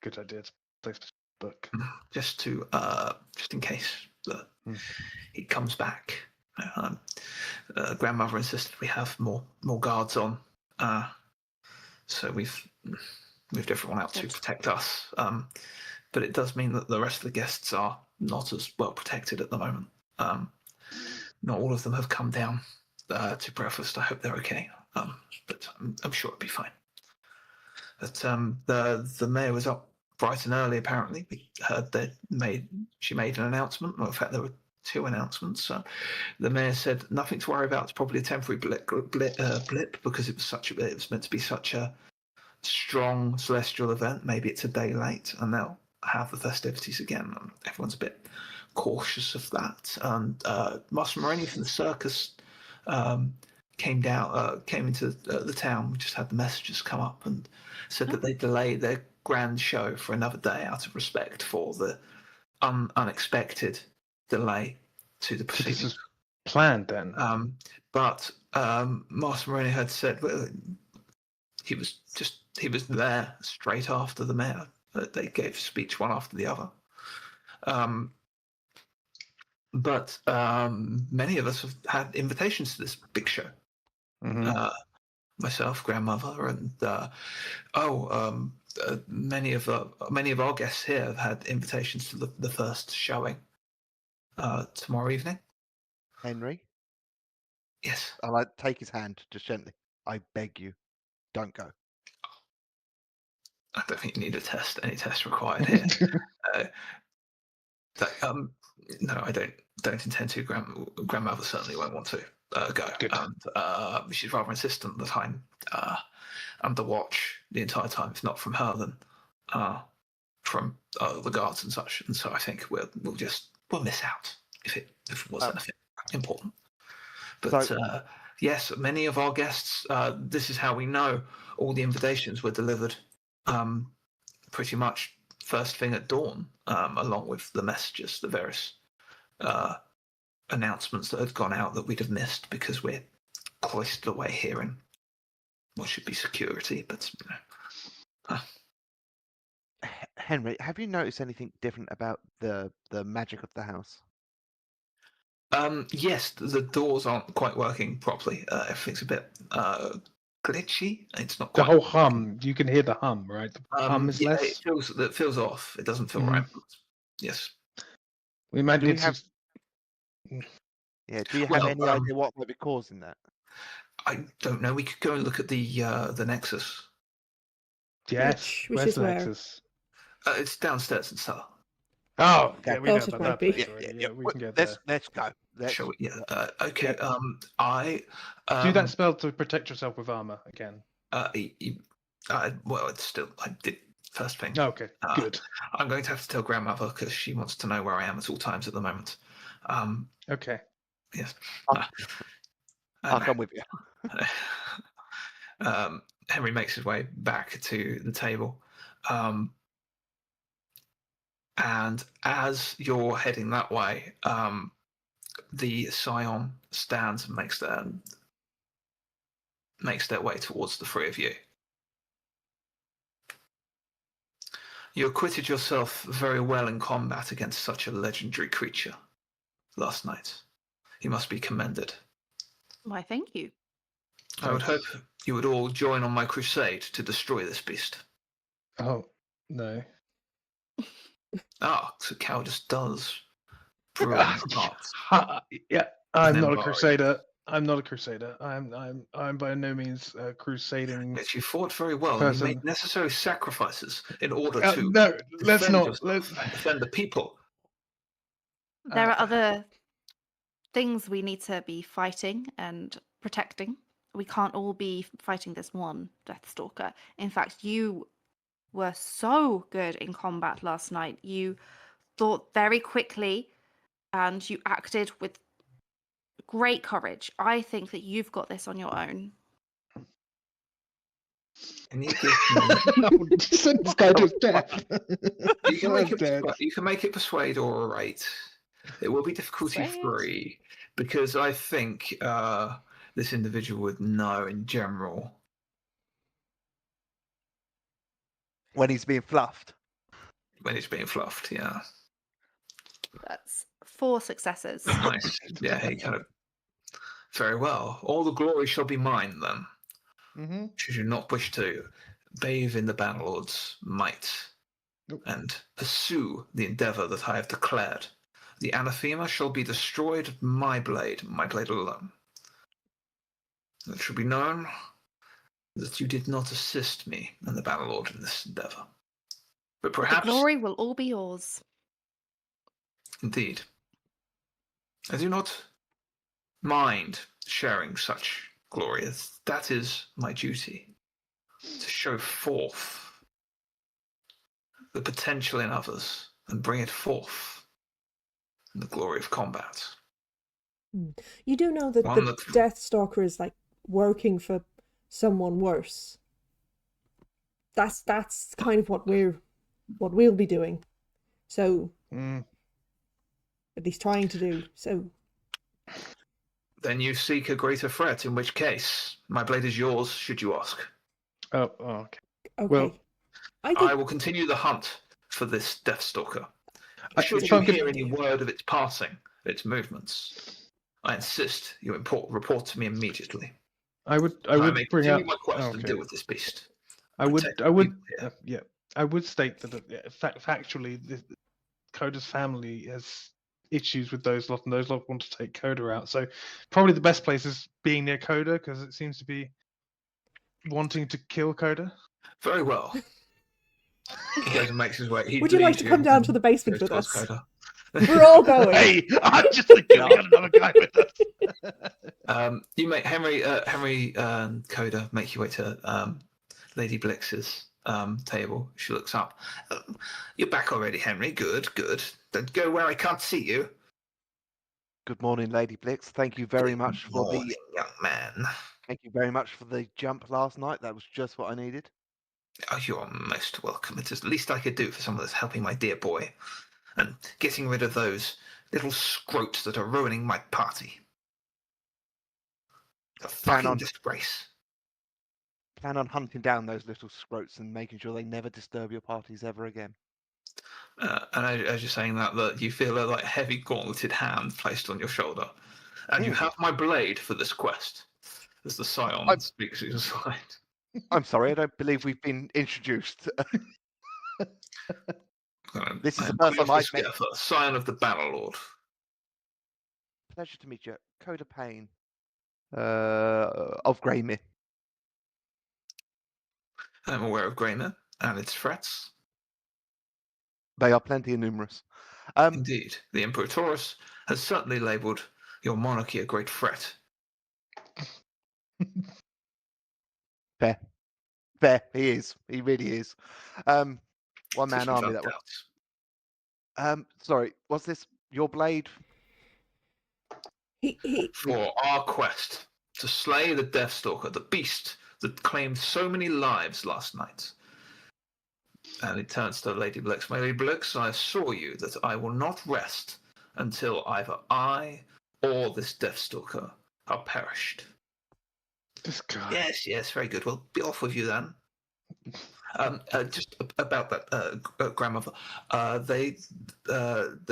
B: Good idea. Place the book.
A: just in case that he comes back. Grandmother insisted we have more guards on, so we've everyone out to protect us. But it does mean that the rest of the guests are not as well protected at the moment. Not all of them have come down to breakfast. I hope they're okay, but I'm sure it'll be fine. But the mayor was up bright and early. Apparently, we heard that she made an announcement. Well, in fact, there were 2 announcements. The mayor said nothing to worry about. It's probably a temporary blip because it was meant to be such a strong celestial event. Maybe it's a day late, and they'll have the festivities again. Everyone's a bit cautious of that. And Master Moreni from the circus came into the town. We just had the messages come up and said that they delayed their grand show for another day out of respect for the unexpected delay to the proceedings.
B: This is planned then.
A: But Master Moreni had said, well, he was there straight after the mayor. They gave a speech one after the other. But many of us have had invitations to this big show. Myself, grandmother, and many of our guests here have had invitations to the first showing tomorrow evening.
F: Henry,
A: Yes.
F: I'll take his hand just gently. I beg you, don't go.
A: I don't think you need any test required here. No, I don't intend to. Grandmother certainly won't want to go.
B: Good.
A: And she's rather insistent that I'm under watch the entire time. If not from her, then from the guards and such. And so I think we'll miss out if it was anything important. But yes, many of our guests. This is how we know all the invitations were delivered. Pretty much first thing at dawn, along with the messages, the various announcements that had gone out that we'd have missed because we're cloistered away here in what should be security. But
F: Henry, have you noticed anything different about the magic of the house?
A: yes, the doors aren't quite working properly. Everything's a bit glitchy. It's not
B: The
A: quite.
B: whole hum. You can hear the hum, right? The hum is
A: yeah,
B: less.
A: It feels off. It doesn't feel right. Yes.
B: We might
F: Do we
B: need
F: have-
B: to.
F: Yeah. Do you have any idea what might be causing that?
A: I don't know. We could go and look at the Nexus.
B: Yes.
D: Which
B: Where's
D: is
B: the
D: where?
B: Nexus?
A: It's downstairs in cellar.
B: Oh,
F: Okay.
B: yeah, we know
D: Thought it
B: about
D: might
B: that.
D: be.
B: Bit, yeah, we can get there.
F: Let's go.
A: Shall we? Yeah. Okay.
B: Yeah.
A: I
B: Do that spell to protect yourself with armor again.
A: Well, it's still. I did first thing.
B: Okay, good.
A: I'm going to have to tell grandmother because she wants to know where I am at all times at the moment.
B: Okay.
A: Yes.
F: I'll come with you.
A: Henry makes his way back to the table. And as you're heading that way, the Scion stands and makes their way towards the three of you. You acquitted yourself very well in combat against such a legendary creature last night. You must be commended.
C: Why, thank you.
A: I would hope you would all join on my crusade to destroy this beast.
B: Oh, no.
A: So cowardice does brew in hearts.
B: Yeah, I'm
A: Then
B: not a
A: borrow.
B: crusader. I'm not a crusader. I'm by no means crusading.
A: But you fought very well, and you
B: Person.
A: made necessary sacrifices in order to
B: No, let's
A: defend
B: not.
A: yourself, defend the people.
C: There are other things we need to be fighting and protecting. We can't all be fighting this one Deathstalker. In fact, you were so good in combat last night. You thought very quickly and you acted with great courage. I think that you've got this on your own.
A: Can you give me?
B: Send this guy to his death.
A: You can make it persuade or orate. It will be difficulty free because I think this individual would know in general.
F: When he's being fluffed.
A: When it's being fluffed, yeah.
C: That's 4 successes.
A: Nice. Yeah, he kind of. Very well. All the glory shall be mine then.
B: Mm-hmm.
A: Should you not wish to bathe in the Bannerlord's might and pursue the endeavour that I have declared, the anathema shall be destroyed with my blade alone. It shall be known that you did not assist me and the Bannerlord in this endeavour. But perhaps...
C: The glory will all be yours.
A: Indeed. I do not mind sharing such glory, as that is my duty, to show forth the potential in others and bring it forth in the glory of combat.
D: You do know that the Deathstalker is like working for someone worse. That's kind of what we'll be doing. So at least trying to do so.
A: Then you seek a greater threat, in which case my blade is yours, should you ask.
B: Oh, okay.
D: Okay.
B: Well,
A: I will continue the hunt for this Deathstalker. Should you hear any word of its passing, its movements, I insist you report to me immediately.
B: I would bring up
A: my quest and deal with this beast.
B: I would state that factually, Coda's family has issues with those lot, and those lot want to take Coda out. So probably the best place is being near Coda, because it seems to be wanting to kill Coda.
A: Very well. He goes and makes his way.
D: Would you like to come down to the basement with us?
A: Coda.
D: We're all going.
B: Hey, I'm just thinking we got another guy with us.
A: You make Henry and Coda make your way to Lady Blix's table. She looks up. You're back already, Henry. Good. Don't go where I can't see you.
F: Good morning, Lady Blix. Thank you very much for the
A: young man.
F: Thank you very much for the jump last night. That was just what I needed.
A: Oh, you're most welcome. It's the least I could do for someone that's helping my dear boy and getting rid of those little scroats that are ruining my party. A fucking disgrace.
F: Plan on hunting down those little scroats and making sure they never disturb your parties ever again.
A: And as you're saying that you feel a like heavy gauntleted hand placed on your shoulder, and you have my blade for this quest. As the Scion speaks at your side.
F: I'm sorry, I don't believe we've been introduced. This is the first time I've met.
A: Scion of the Bannerlord.
F: Pleasure to meet you, Coda Payne, of Greymere.
A: I'm aware of Greymere and its threats.
F: They are plenty and numerous.
A: Indeed, the Emperor Taurus has certainly labelled your monarchy a great threat.
F: Fair. He is. He really is. One man army that was. Sorry, was this your blade?
A: For our quest to slay the Deathstalker, the beast that claimed so many lives last night. And he turns to Lady Blix. Lady Blix, I assure you that I will not rest until either I or this Deathstalker are perished.
B: This guy.
A: Yes, very good. We'll be off with you then. Just about that, grandmother. They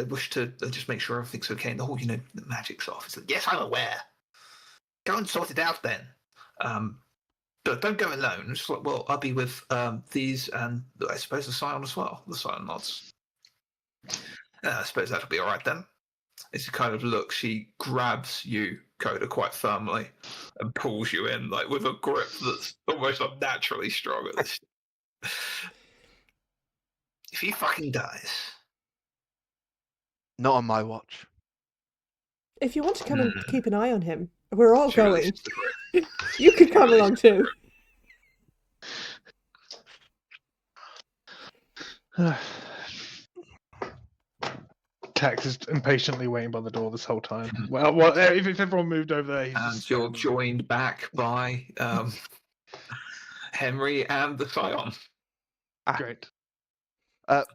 A: wish to just make sure everything's okay and the whole, the magic's off. It's like, yes, I'm aware. Go and sort it out then. But don't go alone. It's like, well, I'll be with these and I suppose the Scion as well. The Scion nods. I suppose that'll be all right then. As you kind of look, she grabs you, Coda, quite firmly and pulls you in, like with a grip that's almost unnaturally strong at this. If he fucking dies.
F: Not on my watch.
D: If you want to come and keep an eye on him, we're all going. You could come along too.
B: Tax is impatiently waiting by the door this whole time. Well, if everyone moved over there,
A: and you're joined back by Henry and the Scion.
B: Great.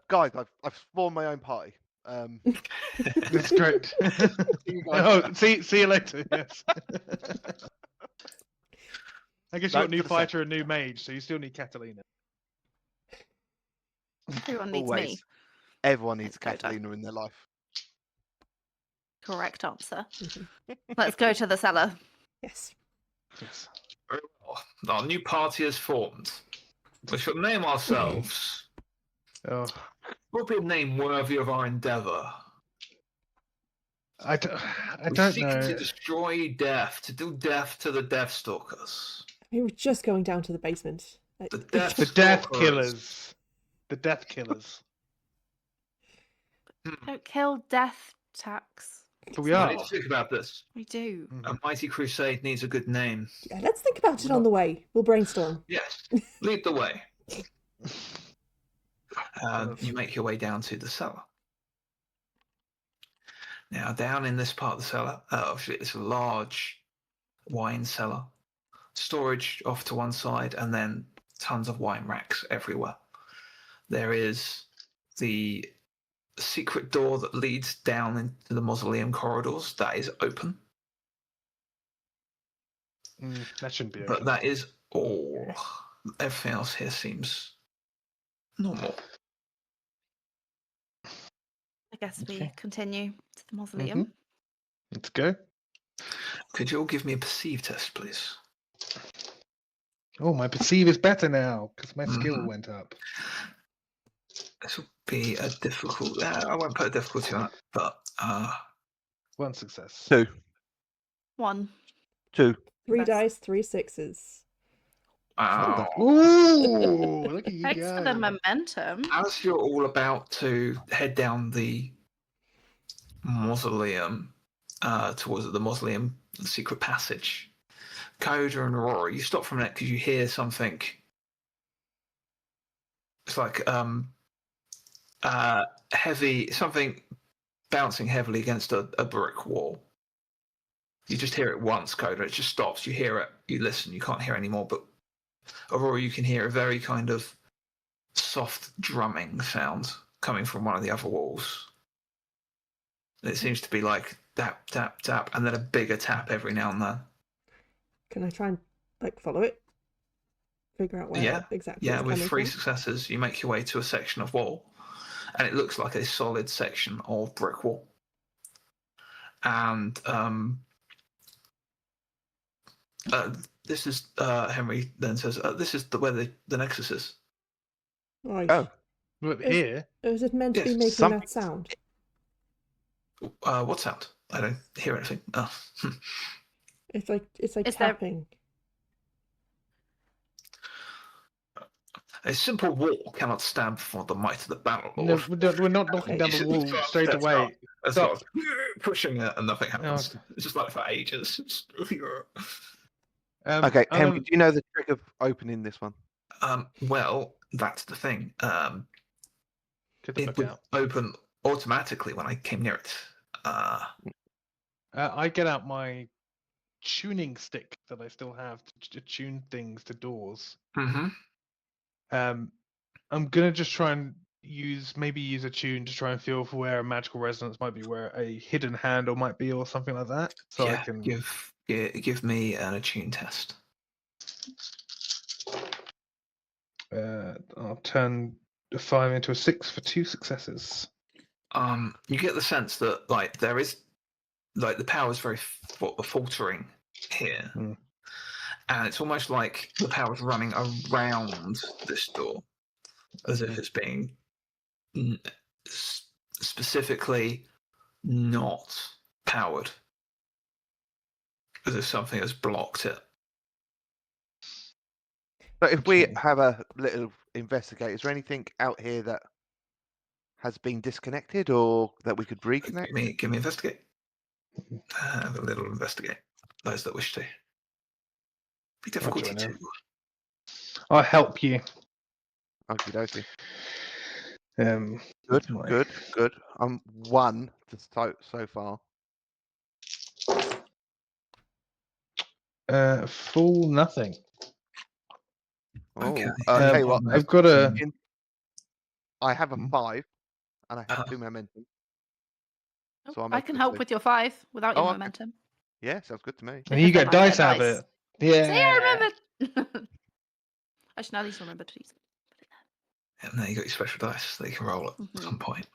F: Guys, I've formed my own party.
B: That's great.
F: See you guys
B: Oh,
F: later.
B: see you later. Yes. I guess you
F: No,
B: got a new
F: to the
B: fighter and new mage, so you still need Catalina.
C: Everyone needs
F: Always.
C: me.
F: Everyone needs
C: Let's go, Doug.
F: Catalina in their life.
C: Correct answer.
D: Mhm.
C: Let's go to the cellar.
D: Yes.
B: Yes.
A: Very well. Our new party is formed. We shall name ourselves.
B: Oh,
A: What would be a name worthy of our endeavour?
B: I
A: We
B: don't
A: seek
B: know.
A: to destroy death, to do death to the Deathstalkers.
D: We were just going down to the basement.
A: The
B: The
A: Death
B: Death
A: Stalkers.
B: Killers. The Death Killers.
C: Don't kill death tax.
B: But we
A: We
B: are.
A: need to think about this.
C: We do.
A: A mighty crusade needs a good name.
D: Yeah, let's think about it on the way. We'll brainstorm.
A: Yes, lead the way. You make your way down to the cellar. Now, down in this part of the cellar, obviously it's a large wine cellar, storage off to one side, and then tons of wine racks everywhere. There is the secret door that leads down into the mausoleum corridors. That is open,
B: That shouldn't be
A: but
B: open.
A: that is all. Everything else here seems normal.
C: I guess we
B: Okay.
C: continue to the mausoleum.
B: Let's go.
A: Could you all give me a perceive test, please?
B: Oh, my perceive is better now because my skill
A: Mhm.
B: went up.
A: This will be a difficult. I won't put a difficulty on it, but
B: 1 success.
F: 2.
C: 1.
F: 2.
D: 3
C: Best.
D: dice, 3 sixes.
A: oh,
B: Ooh, look at you
C: Thanks
B: go.
C: for the momentum.
A: as you're all about to head down the mausoleum, towards the mausoleum, the secret passage, Coda and Aurora, you stop for a minute because you hear something. It's like heavy, something bouncing heavily against a brick wall. You just hear it once, Coda. It just stops. You hear it. You listen. You can't hear anymore. But Aurora, you can hear a very kind of soft drumming sound coming from one of the other walls. It seems to be like tap, tap, tap, and then a bigger tap every now and then.
D: Can I try and follow it? Figure out where
A: Yeah,
D: exactly
A: yeah.
D: it's
A: With
D: coming
A: 3
D: from?
A: successes, you make your way to a section of wall, and it looks like a solid section of brick wall. And this is Henry then says, "This is where the Nexus is."
D: Right.
F: Oh.
B: But
D: Is-
B: here,
D: Is it meant to be
A: Yes,
D: making
F: something-
D: that sound?
A: What sound? I don't hear anything. Oh.
D: It's like
C: Is there-
D: tapping.
A: A simple wall cannot stand before the might of the battle
B: no,
A: lord.
B: we're not knocking down the wall straight
A: That's
B: away.
A: not- That's
B: Stop.
A: not pushing it and nothing happens.
B: Okay.
A: It's just like for ages.
F: Okay, Henry,
B: um,
F: do you know the trick of opening this one?
A: Well, that's the thing.
B: get the
A: It
B: book
A: would
B: out.
A: open automatically when I came near it.
B: I get out my tuning stick that I still have to tune things to doors.
A: Mm-hmm.
B: I'm gonna just try and use a tune to try and feel for where a magical resonance might be, where a hidden handle might be, or something like that. So I
A: Yeah,
B: can
A: give me an attune test.
B: I'll turn a 5 into a 6 for 2 successes.
A: You get the sense that like there is like the power is very faltering here, and it's almost like the power is running around this door, as if it's being specifically not powered, as if something has blocked it.
F: But if we
B: Okay.
F: have a little investigate, is there anything out here that has been disconnected or that we could reconnect?
A: Give me investigate. Have a little investigate. Those that wish to. Be difficulty
B: join in.
A: 2.
B: I'll help you.
F: Okie dokie.
B: Good,
F: Good. I'm 1 so far.
B: Full nothing.
A: Okay.
F: Tell you what,
B: I've got a.
F: I have a
B: Hmm.
F: 5, and I have
A: Uh-huh.
F: 2 momentum.
C: Oh,
F: So I'm
C: I
F: up
C: can
F: to
C: help
F: 2.
C: with your 5 without your
F: Oh, okay.
C: momentum.
F: Yeah, sounds good to me.
B: And you
C: Because then
B: get
C: I
B: dice out of it. Yeah.
C: See, I remembered. Actually, now at least I remember to use it.
A: And now you got your special dice that you can roll at some point.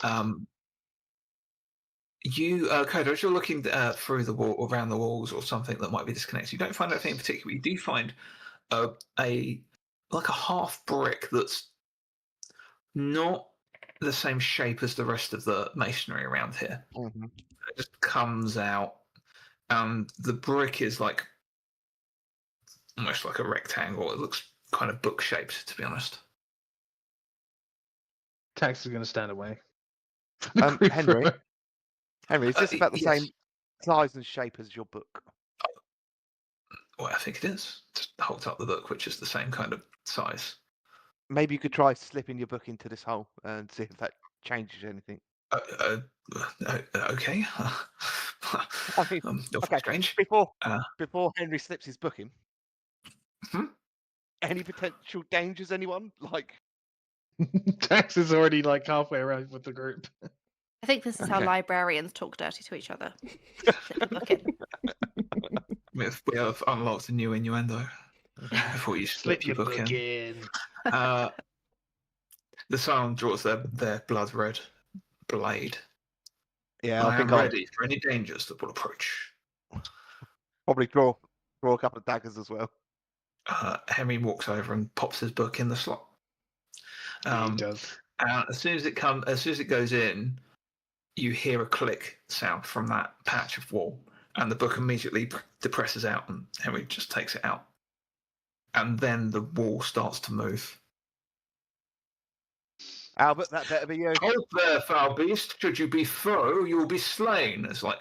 A: Coda, as you're looking through the wall, around the walls, or something that might be disconnected, you don't find anything in particular. You do find a half brick that's not the same shape as the rest of the masonry around here.
F: Mm-hmm.
A: It just comes out, and the brick is like almost like a rectangle. It looks kind of book shaped, to be honest.
B: Tax is going to stand away.
F: Henry, is this about the
A: yes.
F: same size and shape as your book?
A: Well, I think it is. Just hold up the book, which is the same kind of size.
F: Maybe you could try slipping your book into this hole and see if that changes anything.
A: Okay.
F: I mean,
A: Nothing strange.
F: Before Henry slips his book in, any potential dangers, anyone? Like,
B: Tax is already like halfway around with the group.
C: I think this is how
F: Okay.
C: librarians talk dirty to each other. Slip the book in.
A: We have unlocked a new innuendo before you slip your book in. The Silent draws their blood red blade.
F: yeah,
A: I
F: I think
A: am
F: I'll
A: ready for any dangers that will approach.
F: probably draw a couple of daggers as well.
A: Henry walks over and pops his book in the slot.
B: He does.
A: And as soon as it goes in, you hear a click sound from that patch of wall, and the book immediately depresses out, and Henry just takes it out. And then the wall starts to move.
F: Albert, that better be you.
A: Hold there, foul beast. Should you be foe, you will be slain. It's like,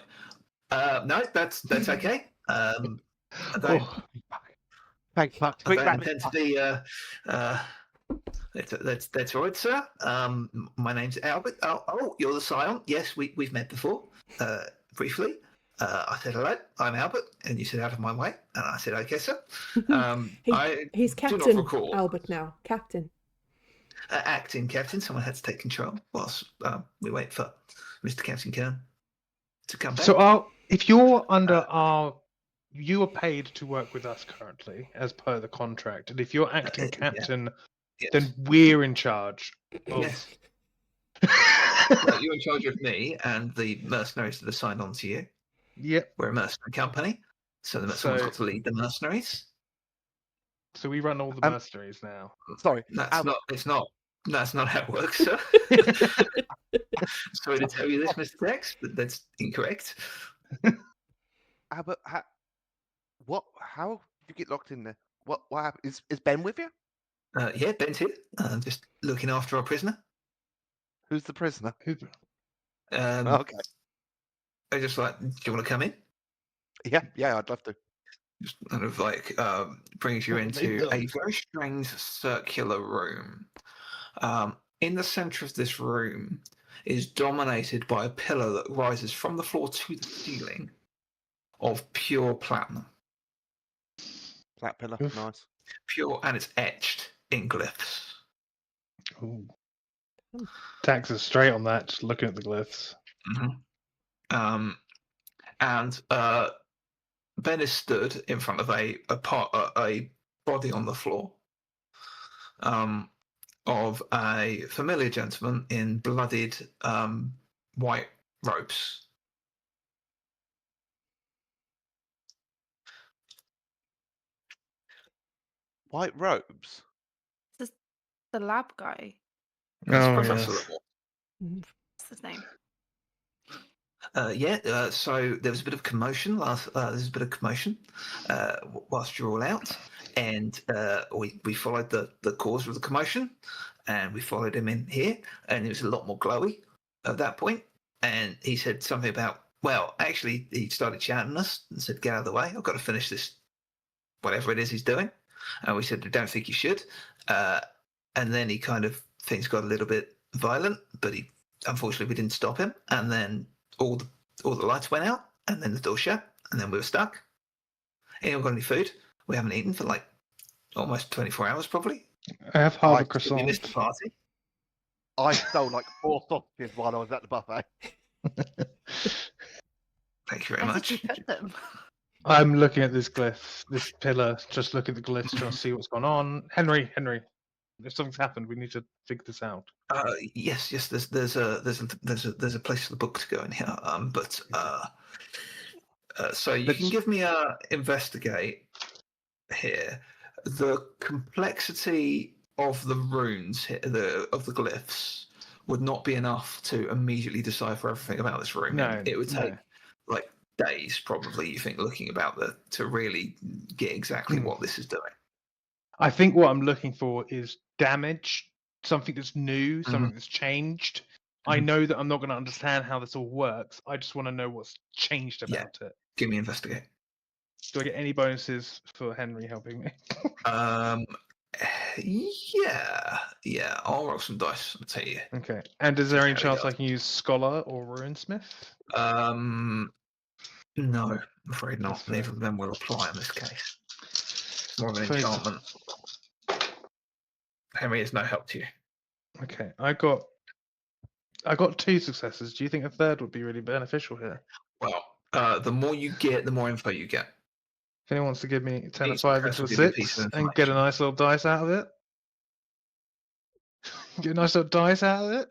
A: no, that's okay. I don't,
F: Thank fuck.
A: I
F: Quick,
A: don't
F: rabbit.
A: intend to be. That's all right, sir. My name's Albert. Oh, you're the Scion. Yes, we've met before, briefly. I said hello. I'm Albert, and you said out of my way, and I said okay, sir.
D: He's
A: do not
D: Captain
A: recall.
D: Albert now. Captain.
A: Acting captain. Someone had to take control whilst we wait for Mr. Captain Kern to come back.
B: So, if you're under you are paid to work with us currently, as per the contract, and if you're acting captain,
A: Yes.
B: then we're in charge.
A: Yes. You're in charge of me and the mercenaries that are signed on to you.
B: Yep.
A: We're a mercenary company, so someone's got to lead the mercenaries.
B: So we run all the mercenaries now.
F: Sorry,
A: That's not how it works, sir. Sorry to tell you this, Mr. Dex, but that's incorrect.
F: Albert, how did you get locked in there? What happened? Is Ben with you?
A: Yeah, Ben's here. Just looking after our prisoner.
F: Who's the prisoner?
A: Okay. I just like, do you want to come in?
F: Yeah, I'd love to.
A: Just kind of like brings you into a very strange circular room. In the center of this room is dominated by a pillar that rises from the floor to the ceiling of pure platinum.
F: Flat pillar, nice.
A: Pure, and it's etched in glyphs.
B: Ooh. Tax is straight on that, just looking at the glyphs.
A: Mm-hmm. And Ben is stood in front of a body on the floor of a familiar gentleman in bloodied white robes.
F: White robes?
C: This is the lab guy.
A: That's Professor
B: yes.
A: Lamore.
C: What's his name?
A: So there was a bit of commotion whilst you're all out, and we followed the cause of the commotion, and we followed him in here, and he was a lot more glowy at that point, and he said something about, well, actually, he started shouting at us and said, "Get out of the way! I've got to finish this, whatever it is he's doing." And we said, "I don't think you should," and then he kind of things got a little bit violent, but unfortunately we didn't stop him, and then all the lights went out, and then the door shut, and then we were stuck. Anyone got any food? We haven't eaten for like almost 24 hours, probably.
B: I have half a
A: Did you miss
B: croissant.
A: the party?
F: I stole like 4 sausages while I was at the buffet.
A: Thank you very
C: Where
A: much.
C: did you put them?
B: I'm looking at this glyph, this pillar, just look at the glyphs, trying to see what's gone on. Henry, if something's happened, we need to figure this out.
A: Yes. There's a place for the book to go in here. So you can give me a investigate here. The complexity of the runes here, of the glyphs, would not be enough to immediately decipher everything about this room.
B: No,
A: It would take
B: no.
A: like days, probably. You think looking about to really get exactly what this is doing.
B: I think what I'm looking for is damage, something that's new, something that's changed. I know that I'm not going to understand how this all works. I just want to know what's changed about it.
A: Give me investigate.
B: Do I get any bonuses for Henry helping me?
A: Yeah. I'll roll some dice and tell you.
B: Okay. And is there any
A: How it
B: chance I
A: goes.
B: can use Scholar or Runesmith?
A: No, I'm afraid not.
B: That's fair.
A: Neither of them will apply in this case. It's more of an
B: Suppose-
A: enchantment. Henry is no help to you.
B: Okay. I got 2 successes. Do you think a third would be really beneficial here?
A: Well, the more you get, the more info you get.
B: If anyone wants to give me 10
A: Each
B: and 5
A: success
B: into a
A: will give you a piece
B: 6
A: of
B: and get a
A: information.
B: nice little dice out of it? Get a nice little dice out of it?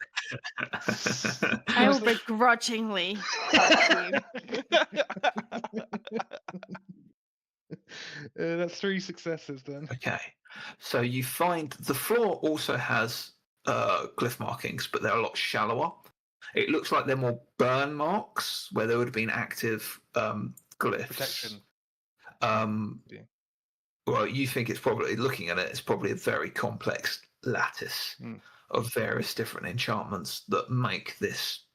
C: I will begrudgingly help you.
B: That's 3 successes then.
A: Okay, so you find the floor also has glyph markings, but they're a lot shallower. It looks like they're more burn marks where there would have been active glyphs.
B: Protection. Yeah.
A: Well, you think it's probably, looking at it, it's probably a very complex lattice of various different enchantments that make this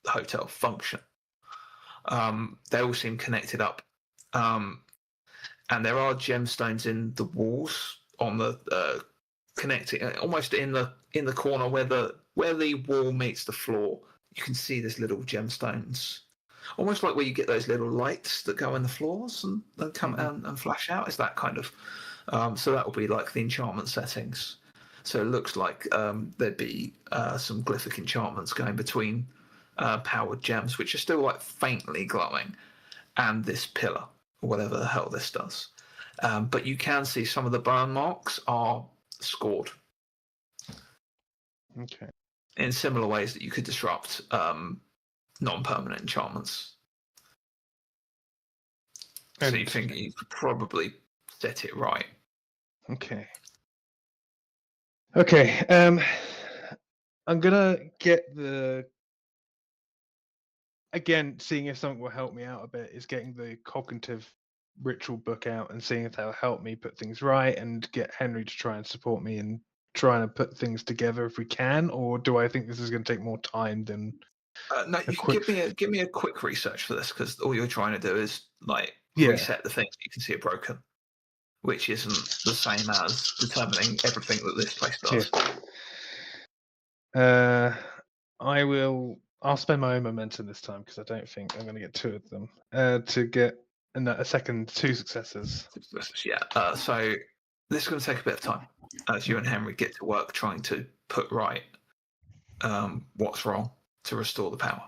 A: hotel function. They all seem connected up. And there are gemstones in the walls on the connecting, almost in the corner where the wall meets the floor. You can see there's little gemstones, almost like where you get those little lights that go in the floors and come and flash out. Is that kind of? So that will be like the enchantment settings. So it looks like there'd be some glyphic enchantments going between powered gems, which are still like faintly glowing, and this pillar, or whatever the hell this does. But you can see some of the burn marks are scored.
B: Okay.
A: In similar ways that you could disrupt non-permanent enchantments. So you think you could probably set it right.
B: Okay. Okay. I'm gonna get seeing if something will help me out a bit is getting the cognitive ritual book out and seeing if that'll help me put things right and get Henry to try and support me in trying to put things together if we can, or do I think this is going to take more time than
A: No, you can give me a quick research for this, because all you're trying to do is like reset the things you can see are broken, which isn't the same as determining everything that this place does.
B: Yeah. I'll spend my own momentum this time because I don't think I'm going to get 2 of them to get a second 2 successes.
A: Yeah. So this is going to take a bit of time as you and Henry get to work trying to put right what's wrong to restore the power.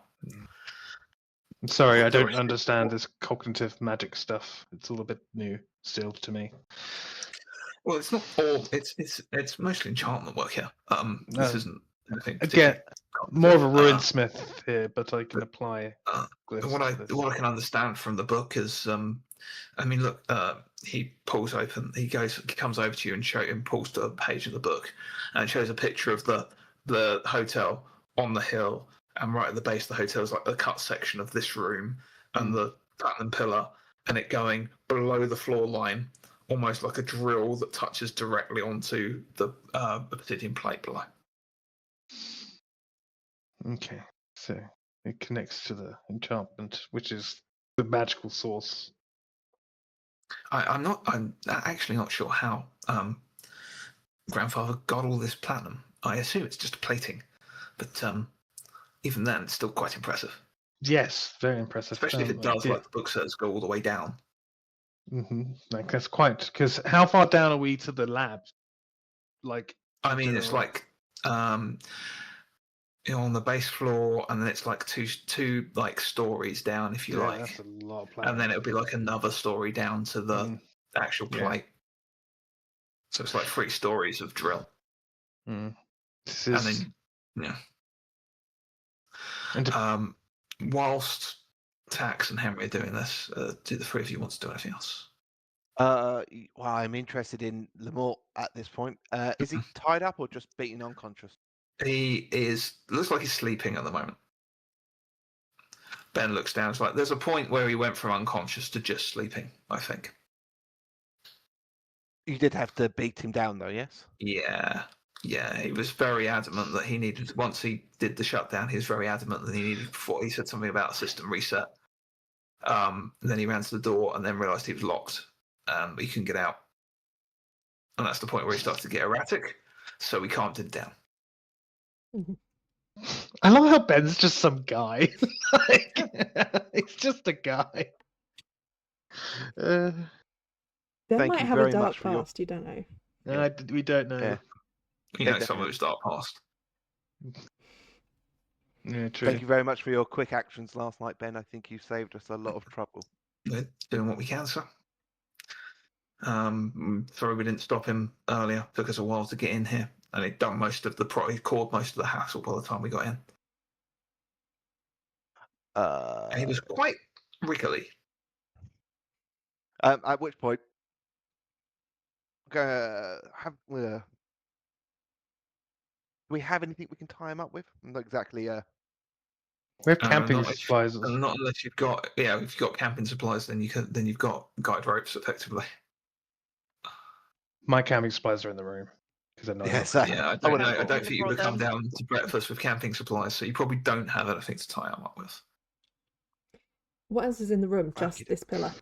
B: I'm sorry, I don't understand this cognitive magic stuff. It's all a bit new still to me.
A: Well, it's not all. It's mostly enchantment work here. This isn't anything.
B: Again, more of a runesmith here, but I can apply.
A: What I can understand from the book is, I mean, look, he pulls open. He comes over to you and pulls to a page of the book, and shows a picture of the hotel on the hill, and right at the base of the hotel is like a cut section of this room and the platinum pillar, and it going below the floor line, almost like a drill that touches directly onto the obsidian plate below.
B: Okay, so it connects to the enchantment, which is the magical source.
A: I'm actually not sure how Grandfather got all this platinum. I assume it's just a plating, but even then, it's still quite impressive.
B: Yes, very impressive.
A: Especially if it does, like the book says, go all the way down.
B: Like that's quite because how far down are we to the lab? Like,
A: I mean, it's
B: general-
A: like on the base floor, and then it's like two like stories down, if you
B: yeah,
A: like,
B: that's a lot of planning.
A: and then it'll be like another story down to the actual
B: Yeah.
A: plate. So it's like 3 stories of drill,
B: This
A: and
B: is
A: then yeah.
B: and
A: Whilst Tax and Henry are doing this, do the 3 of you want to do anything else?
F: Well, I'm interested in Lamort at this point. Is he tied up or just beaten unconscious?
A: He looks like he's sleeping at the moment. Ben looks down. It's like there's a point where he went from unconscious to just sleeping, I think.
F: You did have to beat him down, though, yes?
A: Yeah. He was very adamant that he needed. Once he did the shutdown, he was very adamant that he needed. Before he said something about a system reset. Then he ran to the door and then realised he was locked. But he couldn't get out, and that's the point where he starts to get erratic. So we calmed him down.
B: I love how Ben's just some guy. Like, he's just a guy.
D: Ben
F: Thank
D: might
F: you
D: have a
F: very
D: dark
F: much for your-
D: past, you don't know.
B: We don't know.
F: Yeah.
A: You
F: Yeah,
A: know, someone who's dark past.
B: Yeah, true.
F: Thank you very much for your quick actions last night, Ben. I think you saved us a lot of trouble.
A: We're doing what we can, sir. Sorry we didn't stop him earlier. Took us a while to get in here, and he'd done most of the he caused most of the hassle by the time we got in. And he was quite wriggly.
F: At which point, do we have anything we can tie him up with? Not exactly.
B: We have camping
A: Not if-
B: supplies.
A: Not unless you've got if you've got camping supplies, then you've got guide ropes effectively.
B: My camping supplies are in the room because I'm not.
F: Yes.
A: Yeah, I
F: would've
A: don't
F: thought-
A: think you would
C: brought
A: come
C: them.
A: down to breakfast with camping supplies, so you probably don't have anything to tie him up with.
D: What else is in the room? Just
F: Okey-doke.
D: this pillar.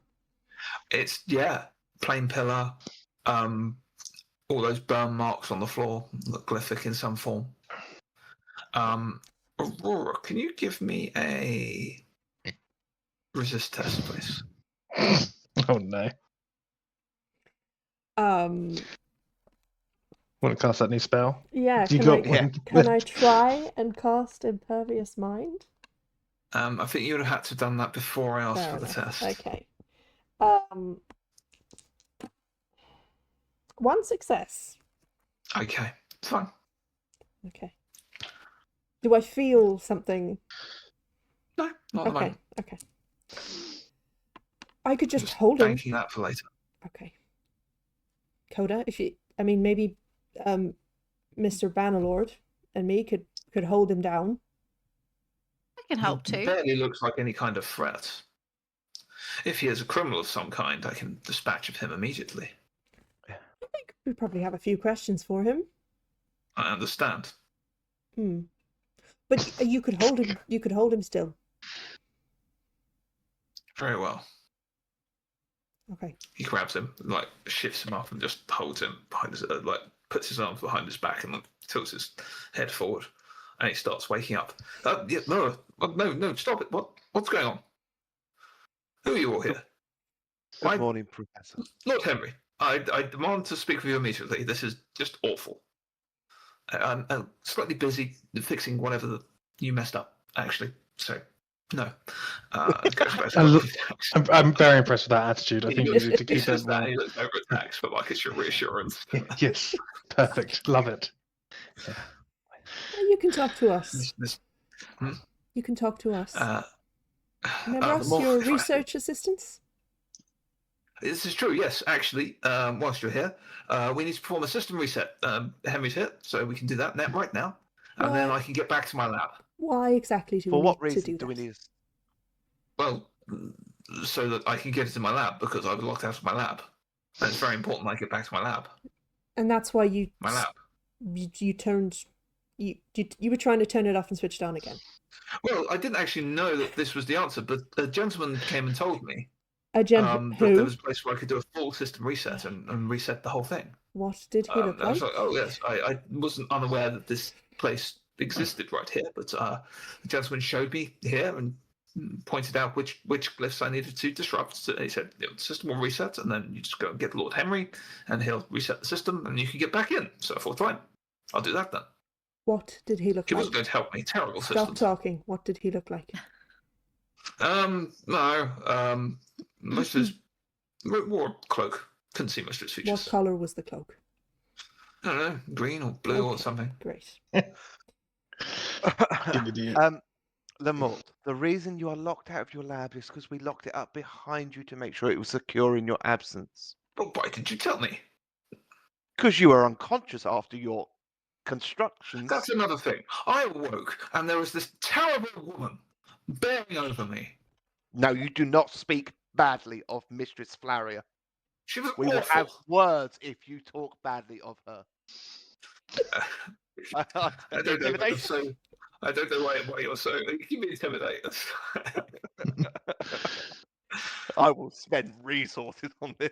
A: It's plain pillar, all those burn marks on the floor, look glyphic in some form. Aurora, can you give me a resist test, please?
B: Oh no! Want to cast that new spell?
D: Yeah,
B: You
D: can
B: got
D: I,
B: one.
D: can I try and cast Impervious Mind?
A: I think you would have had to have done that before I asked
D: Fair
A: for the
D: enough.
A: test.
D: Okay. 1 success.
A: Okay, fine.
D: Okay. Do I feel something?
A: No, not at the
D: Okay,
A: moment.
D: okay. I could just hold him.
A: Banking that for later.
D: Okay. Coda, maybe Mr. Bannerlord and me could hold him down.
C: I can help
A: He
C: too.
A: barely looks like any kind of threat. If he is a criminal of some kind, I can dispatch of him immediately.
D: I think we probably have a few questions for him.
A: I understand.
D: But you could hold him. You could hold him still.
A: Very well.
D: Okay.
A: He grabs him, like shifts him up, and just holds him behind his, puts his arms behind his back and tilts his head forward, and he starts waking up. No, stop it! What's going on? Who are you all here?
F: Good morning, Professor.
A: Lord Henry, I demand to speak with you immediately. This is just awful. I'm slightly busy fixing whatever you messed up, actually. So, no.
B: I'm very impressed with that attitude. I think you need to keep it
A: that.
B: more.
A: He looks over at Tax for like it's your reassurance.
B: Yes, perfect. Love it.
D: Well, you can talk to us. You can talk to us. Remember us, your research assistants?
A: This is true, yes. Actually, whilst you're here, we need to perform a system reset. Henry's here, so we can do that right now. And then I can get back to my lab.
D: Why exactly do
F: For
D: we
F: what
D: need
F: reason
D: to do
F: do we
D: that?
F: need?
A: Well, so that I can get it in my lab, because I was locked out of my lab. And it's very important I get back to my lab.
D: And that's why you
A: My lab.
D: you turned you were trying to turn it off and switch it on again.
A: Well, I didn't actually know that this was the answer, but a gentleman came and told me
D: A gentleman
A: that
D: who?
A: there was a place where I could do a full system reset and reset the whole thing.
D: What did he look
A: I was
D: like?
A: like, oh yes, I wasn't unaware that this place existed right here, but the gentleman showed me here and pointed out which glyphs I needed to disrupt. So he said the system will reset, and then you just go and get Lord Henry, and he'll reset the system, and you can get back in. So I thought, fine, I'll do that then.
D: What did he look
A: He
D: like?
A: wasn't going to help me. Terrible
D: Stop
A: system.
D: talking. What did he look like?
A: No. Most of his wore a cloak. Couldn't see most of his features.
D: What colour was the cloak?
A: I don't know, green or blue or
D: Okay,
A: something.
D: Great.
F: Lamort, the reason you are locked out of your lab is because we locked it up behind you to make sure it was secure in your absence.
A: Well, why did you tell me?
F: Because you were unconscious after your constructions.
A: That's another thing. I awoke, and there was this terrible woman bearing over me.
F: No, you do not speak badly of Mistress Flaria.
A: She was
F: We
A: awful.
F: will have words if you talk badly of her.
A: I don't know why you're so. I don't know why you're so. You mean intimidate us?
F: I will spend resources on this.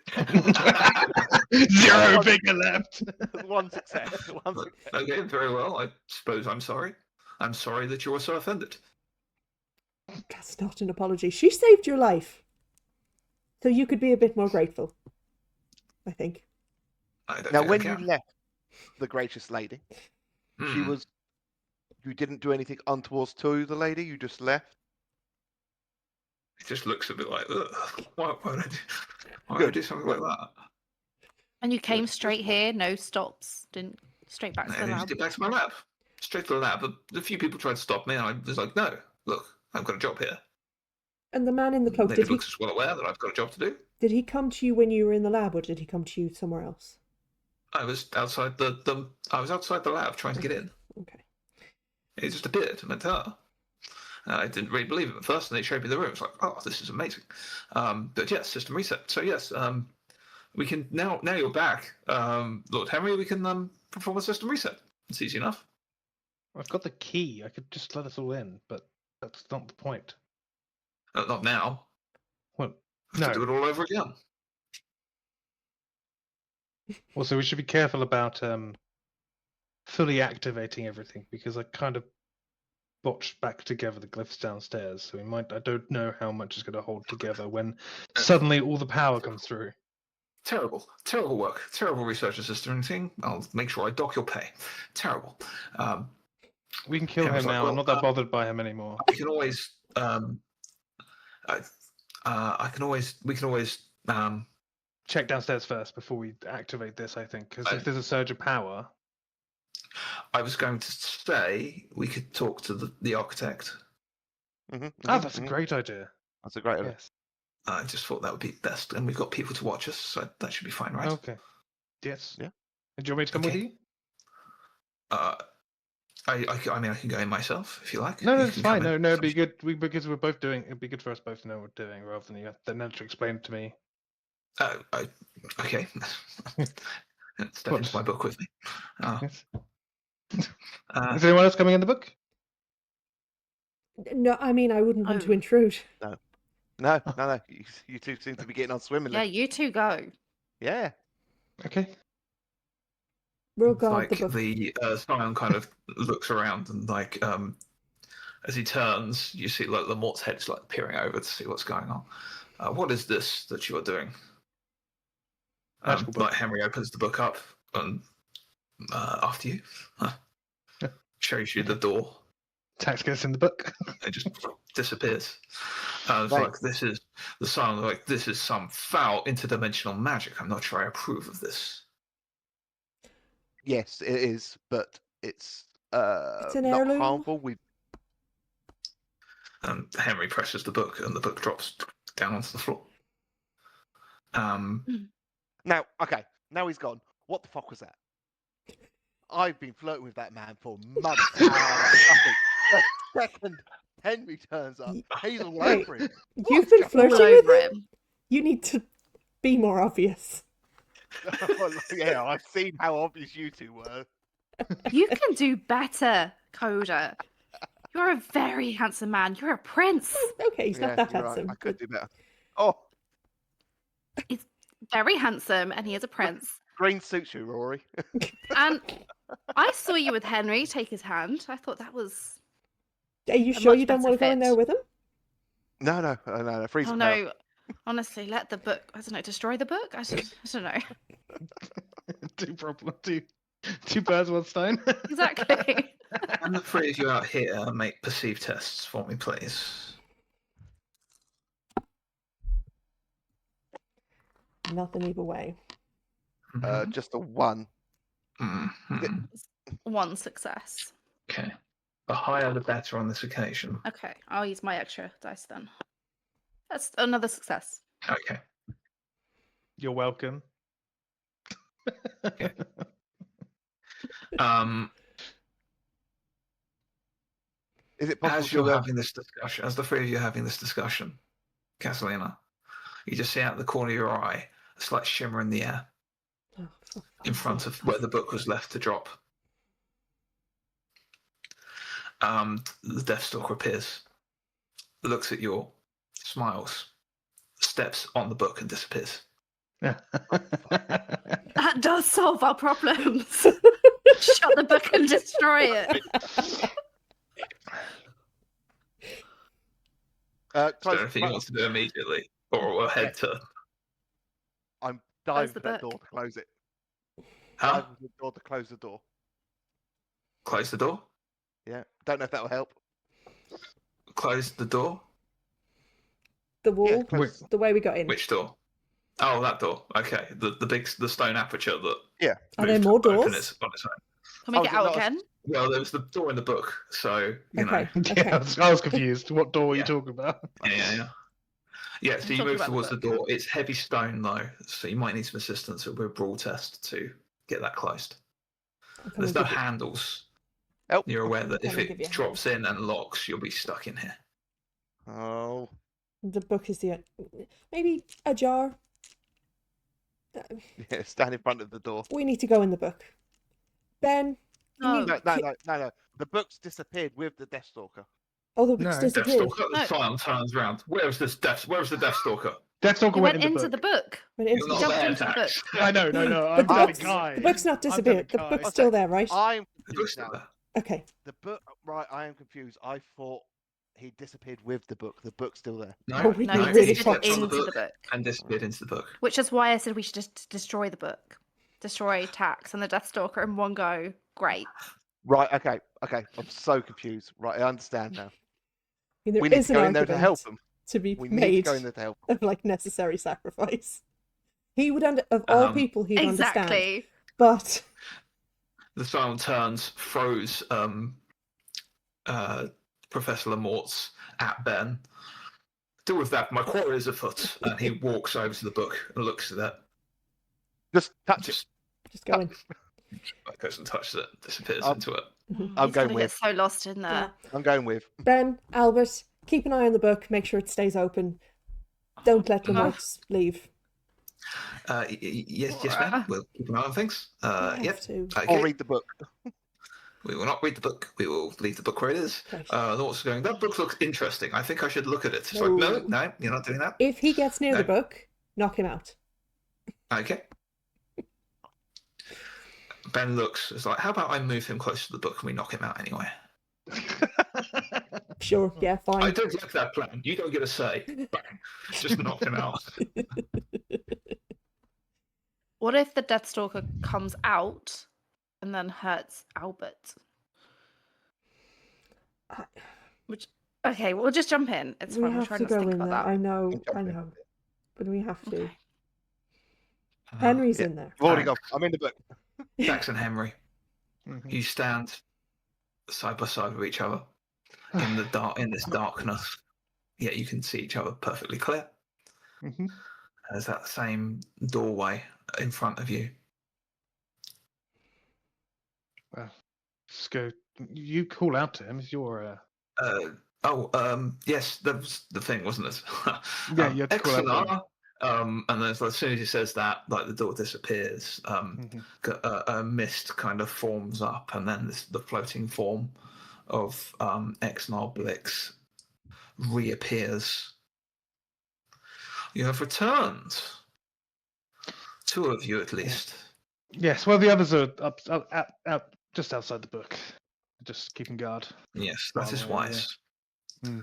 B: 0 bigger left.
F: One success. One success.
A: Okay, very well. I suppose I'm sorry. I'm sorry that you were so offended.
D: That's not an apology. She saved your life. So you could be a bit more grateful, I think.
A: I don't
F: Now,
A: think
F: when
A: I
F: you
A: can.
F: left the gracious lady, she was. You didn't do anything untoward to the lady. You just left.
A: It just looks a bit like, ugh, why would I do something like that?
C: And you came straight here, no stops, didn't straight back to the
A: And
C: lab.
A: just get back to my lab. Straight to the lab. But a few people tried to stop me, and I was like, no, look, I've got a job here.
D: And the man in the cloak,
A: Maybe looks as well aware that I've got a job to do.
D: did he come to you when you were in the lab, or did he come to you somewhere else?
A: I was outside I was outside the lab trying to get in.
D: Okay.
A: It just appeared and went, oh. I didn't really believe it at first, and they showed me the room. It's like, oh, this is amazing. But yes, system reset. So yes, we can now you're back, Lord Henry. We can perform a system reset. It's easy enough.
B: I've got the key. I could just let us all in, but that's not the point.
A: Not now.
B: Well,
A: I have to
B: no.
A: do it all over again.
B: Also, we should be careful about fully activating everything, because I kind of botched back together the glyphs downstairs. So we might. I don't know how much is going to hold together when suddenly all the power comes through.
A: Terrible work. Terrible research assistant thing. I'll make sure I dock your pay. Terrible.
B: We can kill
A: Yeah,
B: him
A: it's like,
B: now.
A: well,
B: I'm not that bothered by him anymore.
A: We can always. We can always.
B: Check downstairs first before we activate this, I think, because
A: I-
B: if there's a surge of power.
A: I was going to say we could talk to the architect.
F: Mm-hmm,
B: Oh, that's a great idea.
F: That's a great idea.
B: Yes.
A: I just thought that would be best, and we've got people to watch us, so that should be fine, right?
B: Okay. Yes.
F: Yeah.
B: And do you want me to come with
A: Okay.
B: you?
A: I mean, I can go in myself if you like.
B: No,
A: You
B: it's
A: can
B: fine.
A: come in.
B: No, it'd be good. Because we're both doing. It'd be good for us both to know what we're doing, rather than you have to explain it to me.
A: Okay. Step into my book with me.
B: Yes.
A: Uh,
B: Is anyone else coming in the book?
D: No, I mean, I wouldn't want to
C: Oh.
D: intrude.
F: No. You two seem to be getting on swimmingly.
C: Yeah, you two go.
F: Yeah.
B: Okay.
D: We'll
A: It's
D: guard
A: like
D: the book.
A: the Scion kind of looks around and like as he turns, you see like Lamort's head's like peering over to see what's going on. What is this that you are doing?
B: Magical book.
A: Like Henry opens the book up and after you, shows you the door.
B: Tax gets in the book.
A: It just disappears. It's
F: Right.
A: like this is the Scion. Like this is some foul interdimensional magic. I'm not sure I approve of this.
F: Yes, it is, but it's
D: an
F: not
D: heirloom?
F: harmful. We
A: Henry presses the book, and the book drops down onto the floor.
F: now he's gone. What the fuck was that? I've been flirting with that man for months. The second Henry turns up, he's all
D: Wait,
F: over him.
D: You've been
C: All
D: flirting with
C: over
D: him?
C: him.
D: You need to be more obvious.
F: Well, yeah, I've seen how obvious you two were.
C: You can do better, Coda. You're a very handsome man. You're a prince.
D: Okay, he's not that
F: you're right.
D: handsome.
F: I could do better. Oh,
C: He's very handsome, and he is a prince.
F: green suits you, Rory.
C: And I saw you with Henry take his hand. I thought that was.
D: Are you
C: A
D: sure
C: much
D: you don't
C: better
D: want to go in
C: fit.
D: there with him?
F: No, freeze
C: Oh
F: of power.
C: no. Honestly, let the book. I don't know. Destroy the book. I don't know.
B: Two birds, one stone.
C: Exactly.
A: And the three of you out here make perceive tests for me, please.
D: Nothing either way.
F: Just a 1.
A: Mhm.
C: One success.
A: Okay. The higher the better on this occasion.
C: Okay, I'll use my extra dice then. That's another success.
A: Okay.
B: You're welcome.
A: Okay. Um,
F: Is it possible
A: as you're
F: to
A: having this discussion, as the three of you are having this discussion, Catalina, you just see out the corner of your eye a slight shimmer in the air
D: Oh, for
A: in
D: fuck's
A: front
D: sake.
A: of where the book was left to drop. The Deathstalker appears, looks at you, smiles, steps on the book and disappears.
C: That does solve our problems. Shut the book and destroy it.
A: Is
F: close,
A: there anything you want to do immediately? Or we'll head to...
F: I'm diving
C: the
F: for that
C: book.
F: door to close it.
A: Huh?
F: Diving for the door to close the door.
A: Close the door?
F: Yeah. Don't know if that will help.
A: Close the door?
D: The wall,
F: close-
D: the way we got in.
A: Which door? Oh, that door. Okay. The stone aperture that...
F: Yeah.
D: Are there
A: moved
D: more
A: open
D: doors?
A: on its own.
C: Can we
F: Oh,
C: get
F: is it
C: out
F: not a-
C: again?
A: Well, there was the door in the book, so, you
D: Okay,
A: know...
D: okay.
B: I was confused. What door are you
A: Yeah.
B: talking about?
A: Yeah. Yeah, so you
C: talking
A: move
C: about the
A: towards the
C: book.
A: door. It's heavy stone, though, so you might need some assistance. It'll be a brawl test to get that closed.
D: Can
A: There's
D: we
A: no
D: give you-
A: handles.
F: Help.
A: You're aware that
D: Can
A: if
D: we give you
A: it
D: a
A: drops in and locks, you'll be stuck in here.
F: Oh.
D: The book is the maybe a jar.
F: Yeah, stand in front of the door.
D: We need to go in the book. Ben,
C: No.
F: No. The book's disappeared with the Deathstalker.
D: oh, the book's
B: No.
D: disappeared.
A: Deathstalker, the
C: No.
A: Scion turns around. Where's the Deathstalker?
B: Deathstalker
C: He
B: went
C: went into the book.
D: Went
A: You're
D: into
A: not
D: the
C: jumped
A: there,
C: into the
A: Dax.
B: I know.
D: But
B: I'm
D: the
B: telling
D: book's,
B: Kai.
D: the book's not disappeared. The
B: Kai.
D: book's still there, right?
F: I'm
A: The book's
F: confused
A: still
F: now.
A: there.
D: Okay.
F: The book, right? I am confused. I thought he disappeared with the book. The book's still there.
A: No,
D: Oh, we
C: No,
D: No,
C: he
D: really
A: he
C: disappeared
A: stepped on
C: into the book.
A: and disappeared into the book.
C: Which is why I said we should just destroy the book. Destroy Tax and the Deathstalker in one go. Great.
F: Right. Okay. I'm so confused. Right. I understand now.
D: I mean, there
F: We need
D: is
F: to
D: an
F: go in there to help
D: argument
F: them.
D: to be
F: We need to
D: made
F: go in there to help.
D: of like necessary sacrifice. He would of all people he'd understand.
C: Exactly.
D: But
A: The Scion turns, throws Professor Lamort's at Ben. Deal with that. My quarry is afoot. And he walks over to the book and looks at it.
F: Just touch it.
A: Just
D: just go in.
A: goes and touches it, disappears
F: Um,
A: into it.
F: I'm
C: He's
F: going
C: gonna
F: with.
C: get so lost in there.
F: I'm going with.
D: Ben, Albert, keep an eye on the book. Make sure it stays open. Don't let the notes leave.
A: Yes, ma'am. We'll keep an eye on things.
D: You have
A: Yep.
D: to.
F: Or
A: Okay.
F: read the book.
A: We will not read the book. We will leave the book where it is.
D: Right.
A: What's going? That book looks interesting. I think I should look at it. It's like,
D: No.
A: no, you're not doing that.
D: If he gets near
A: No.
D: the book, knock him out.
A: Okay. Ben looks. It's like, how about I move him close to the book and we knock him out anyway?
D: Sure, yeah,
A: I
D: fine.
A: don't like that plan. You don't get a say. Bang. Just knock him out.
C: What if the Deathstalker comes out and then hurts Albert?
D: I-
C: Which, okay, we'll just jump in. It's
D: We
C: fine. We'll
D: have
C: try
D: to
C: not to
D: go
C: think
D: in there.
C: about
D: I
C: that.
D: know,
F: Jump
D: I
F: in.
D: know. But we have to.
C: Okay.
D: Henry's
F: Yeah.
D: in there.
F: I've already got. I'm in the book.
A: Jackson Henry,
B: Mhm.
A: you stand side by side with each other in the dark, in this darkness. Yet you can see each other perfectly clear.
B: Mhm.
A: There's that same doorway in front of you.
B: Well, just go. You call out to him. It's your.
A: Yes, that was the thing, wasn't it?
B: Yeah, you had to call out to him.
A: Excellent. And then as soon as he says that, like the door disappears,
B: Mhm.
A: a mist kind of forms up, and then the floating form of Exnal Blix reappears. You have returned. Two of you, at least.
B: Yes. Well, the others are just outside the book, just keeping guard.
A: Yes, that is
B: Oh, yeah.
A: wise.
B: Hmm.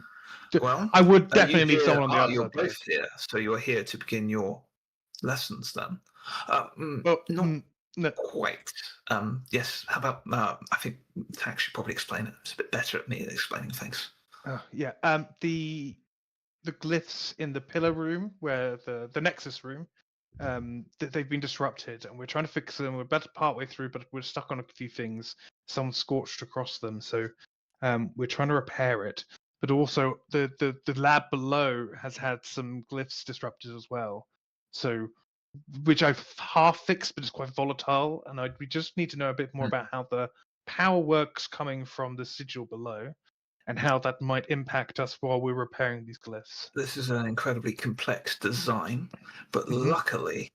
A: Well,
B: I would
A: you
B: definitely need
A: here
B: someone on the
A: are-
B: other
A: You're
B: side, though.
A: both here, so you're here to begin your lessons then.
B: Well,
A: Not
B: no,
A: quite. Yes. How about? I think Tax should probably explain it. It's a bit better at me at explaining things.
B: yeah. The glyphs in the pillar room, where the Nexus room, they've been disrupted, and we're trying to fix them. We're about partway through, but we're stuck on a few things. Some scorched across them, so we're trying to repair it. But also, the lab below has had some glyphs disrupted as well. So, which I've half fixed, but it's quite volatile, and we just need to know a bit more about how the power works coming from the sigil below, and how that might impact us while we're repairing these glyphs.
A: This is an incredibly complex design, but luckily,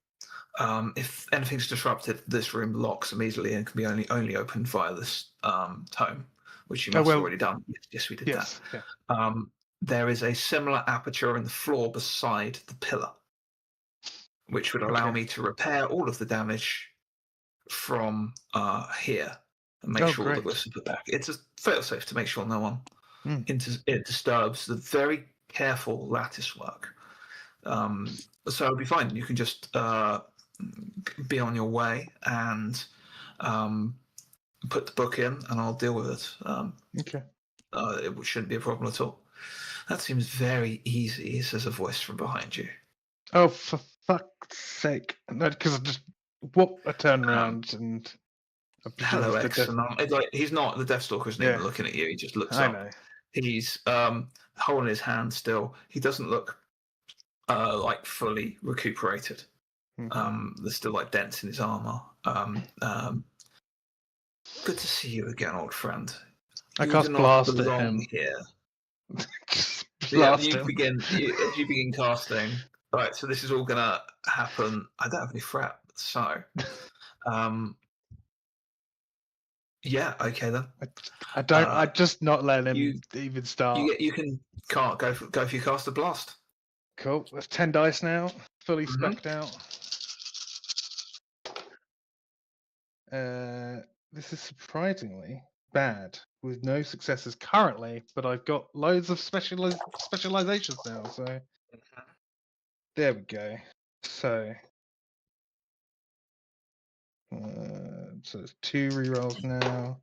A: if anything's disrupted, this room locks immediately and can be only opened via this tome, which you must have already done. Yes, we did
B: Yes,
A: that.
B: yeah.
A: There is a similar aperture in the floor beside the pillar, which would allow me to repair all of the damage from here and make sure all the
B: great.
A: glyphs are put back. It's a fail-safe to make sure no one
B: Mm.
A: it disturbs the very careful lattice work. So it'll be fine. You can just be on your way and put the book in, and I'll deal with it.
B: Okay.
A: It shouldn't be a problem at all. That seems very easy, says a voice from behind you.
B: Oh, for fuck's sake! No, because I just I turn around and I presume
A: Hello,
B: it's
A: X. And he's not, the Deathstalker isn't even looking at you. He just looks up.
B: know.
A: He's holding his hand still. He doesn't look like fully recuperated. There's still like dents in his armor. Good to see you again, old friend.
B: I
A: You
B: cast
A: do not
B: blast at
A: belong
B: him.
A: here.
B: Just
A: Yeah,
B: blast him.
A: as you begin casting. Right, so this is all gonna happen. I don't have any fret, so yeah, okay then.
B: I don't. I just not let him
A: you-
B: even start.
A: You can go for your cast a blast.
B: Cool. That's 10 dice now. Fully specced out. This is surprisingly bad with no successes currently, but I've got loads of specializations now. So there we go. So it's 2 rerolls now.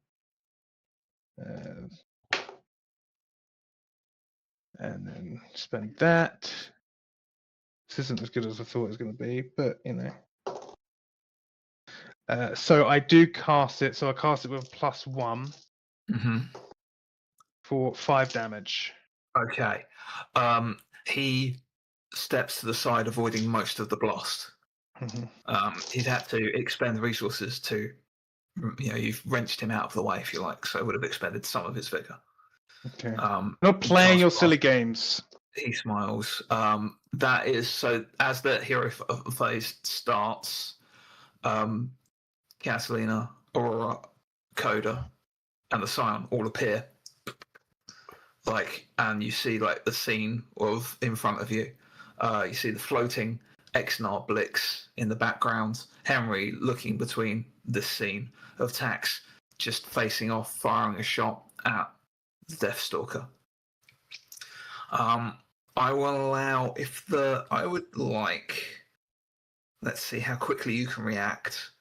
B: And then spend that. This isn't as good as I thought it was going to be, but you know. So I do cast it. So I cast it with +1 for 5 damage.
A: Okay. He steps to the side, avoiding most of the blast. He's had to expend resources to, you've wrenched him out of the way, if you like, so it would have expended some of his vigor.
B: Okay. Not playing your silly
A: blast.
B: games.
A: He smiles. That is so. As the hero phase starts, Catalina, Aurora, Coda, and the Scion all appear. And you see the scene of in front of you. You see the floating Exnar Blix in the background. Henry looking between this scene of Tax just facing off, firing a shot at the Deathstalker. I will allow I would like. Let's see how quickly you can react.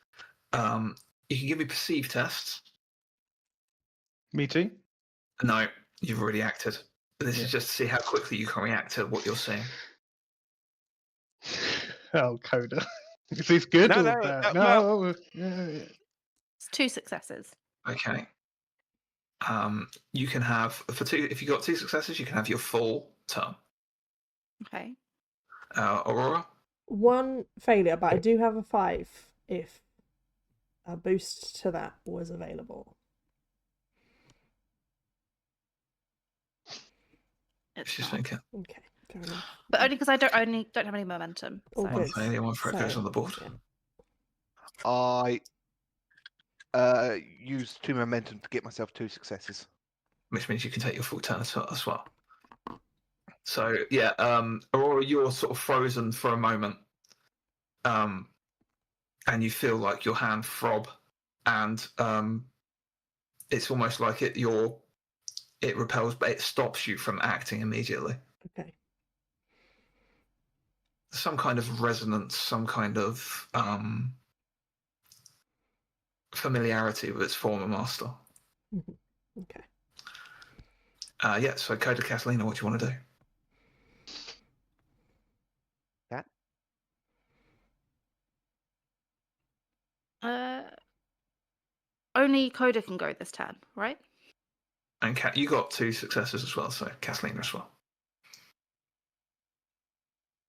A: You can give me perceive tests.
B: Me too.
A: No, you've already acted. This is just to see how quickly you can react to what you're seeing.
B: Oh, Coda. Is this good or bad? No.
C: It's 2 successes.
A: Okay. You can have if you got 2 successes, you can have your full turn.
C: Okay.
A: Aurora?
D: 1 failure, but I do have a 5 if a boost to that was available.
A: She's thinking.
D: Okay, fair enough.
C: But only because I don't have any momentum.
D: All
C: So.
D: good.
A: Failure, 1 threat goes on the board.
F: I used 2 momentum to get myself 2 successes.
A: Which means you can take your full turn as well. So yeah, Aurora, you're sort of frozen for a moment, and you feel like your hand throb, and it's almost like you're it repels, but it stops you from acting immediately.
D: Okay.
A: Some kind of resonance, some kind of familiarity with its former master.
D: Okay.
A: Yeah, so Coda Catalina, what do you want to do?
C: Only Coda can go this turn, right?
A: And you got 2 successes as well, so Catalina as well.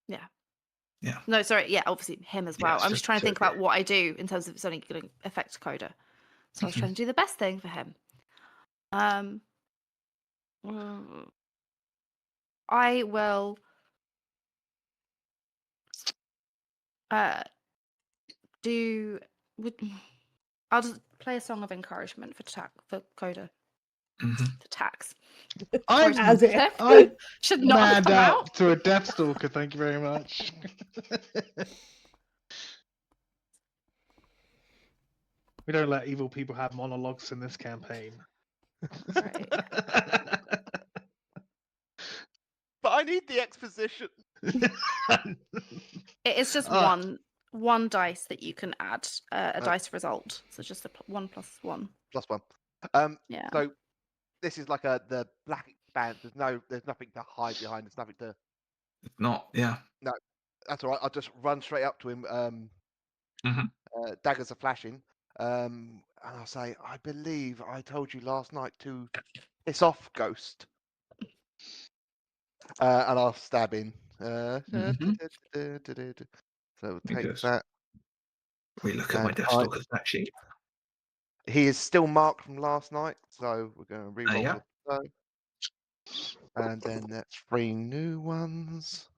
C: Yeah.
A: Yeah.
C: No, sorry. Yeah, obviously him as
A: Yeah,
C: well.
A: it's
C: I'm just
A: just
C: trying to
A: two.
C: think about what I do in terms of it's only going to affect Coda. So I was trying to do the best thing for him. I will do. I'll just play a song of encouragement for Coda. For tax.
B: I'm
D: As if.
B: I'm
C: Should not have
B: mad
C: come
B: out
C: out.
B: to a Deathstalker. Thank you very much. We don't let evil people have monologues in this campaign.
C: Right.
F: But I need the exposition.
C: It's just one dice that you can add a dice result. So just a 1 + 1.
F: +1.
C: Yeah.
F: So this is like the black band. There's nothing to hide behind. There's nothing to.
A: Not, yeah.
F: No, that's all right. I'll just run straight up to him. Daggers are flashing. And I'll say, I believe I told you last night to piss off, Ghost. And I'll stab him. So we'll take that.
A: We look at my
F: And
A: Deathstalker's fact sheet.
F: he is still marked from last night, so we're going to re-roll
A: Yeah.
F: the blow. And then that's 3 new ones.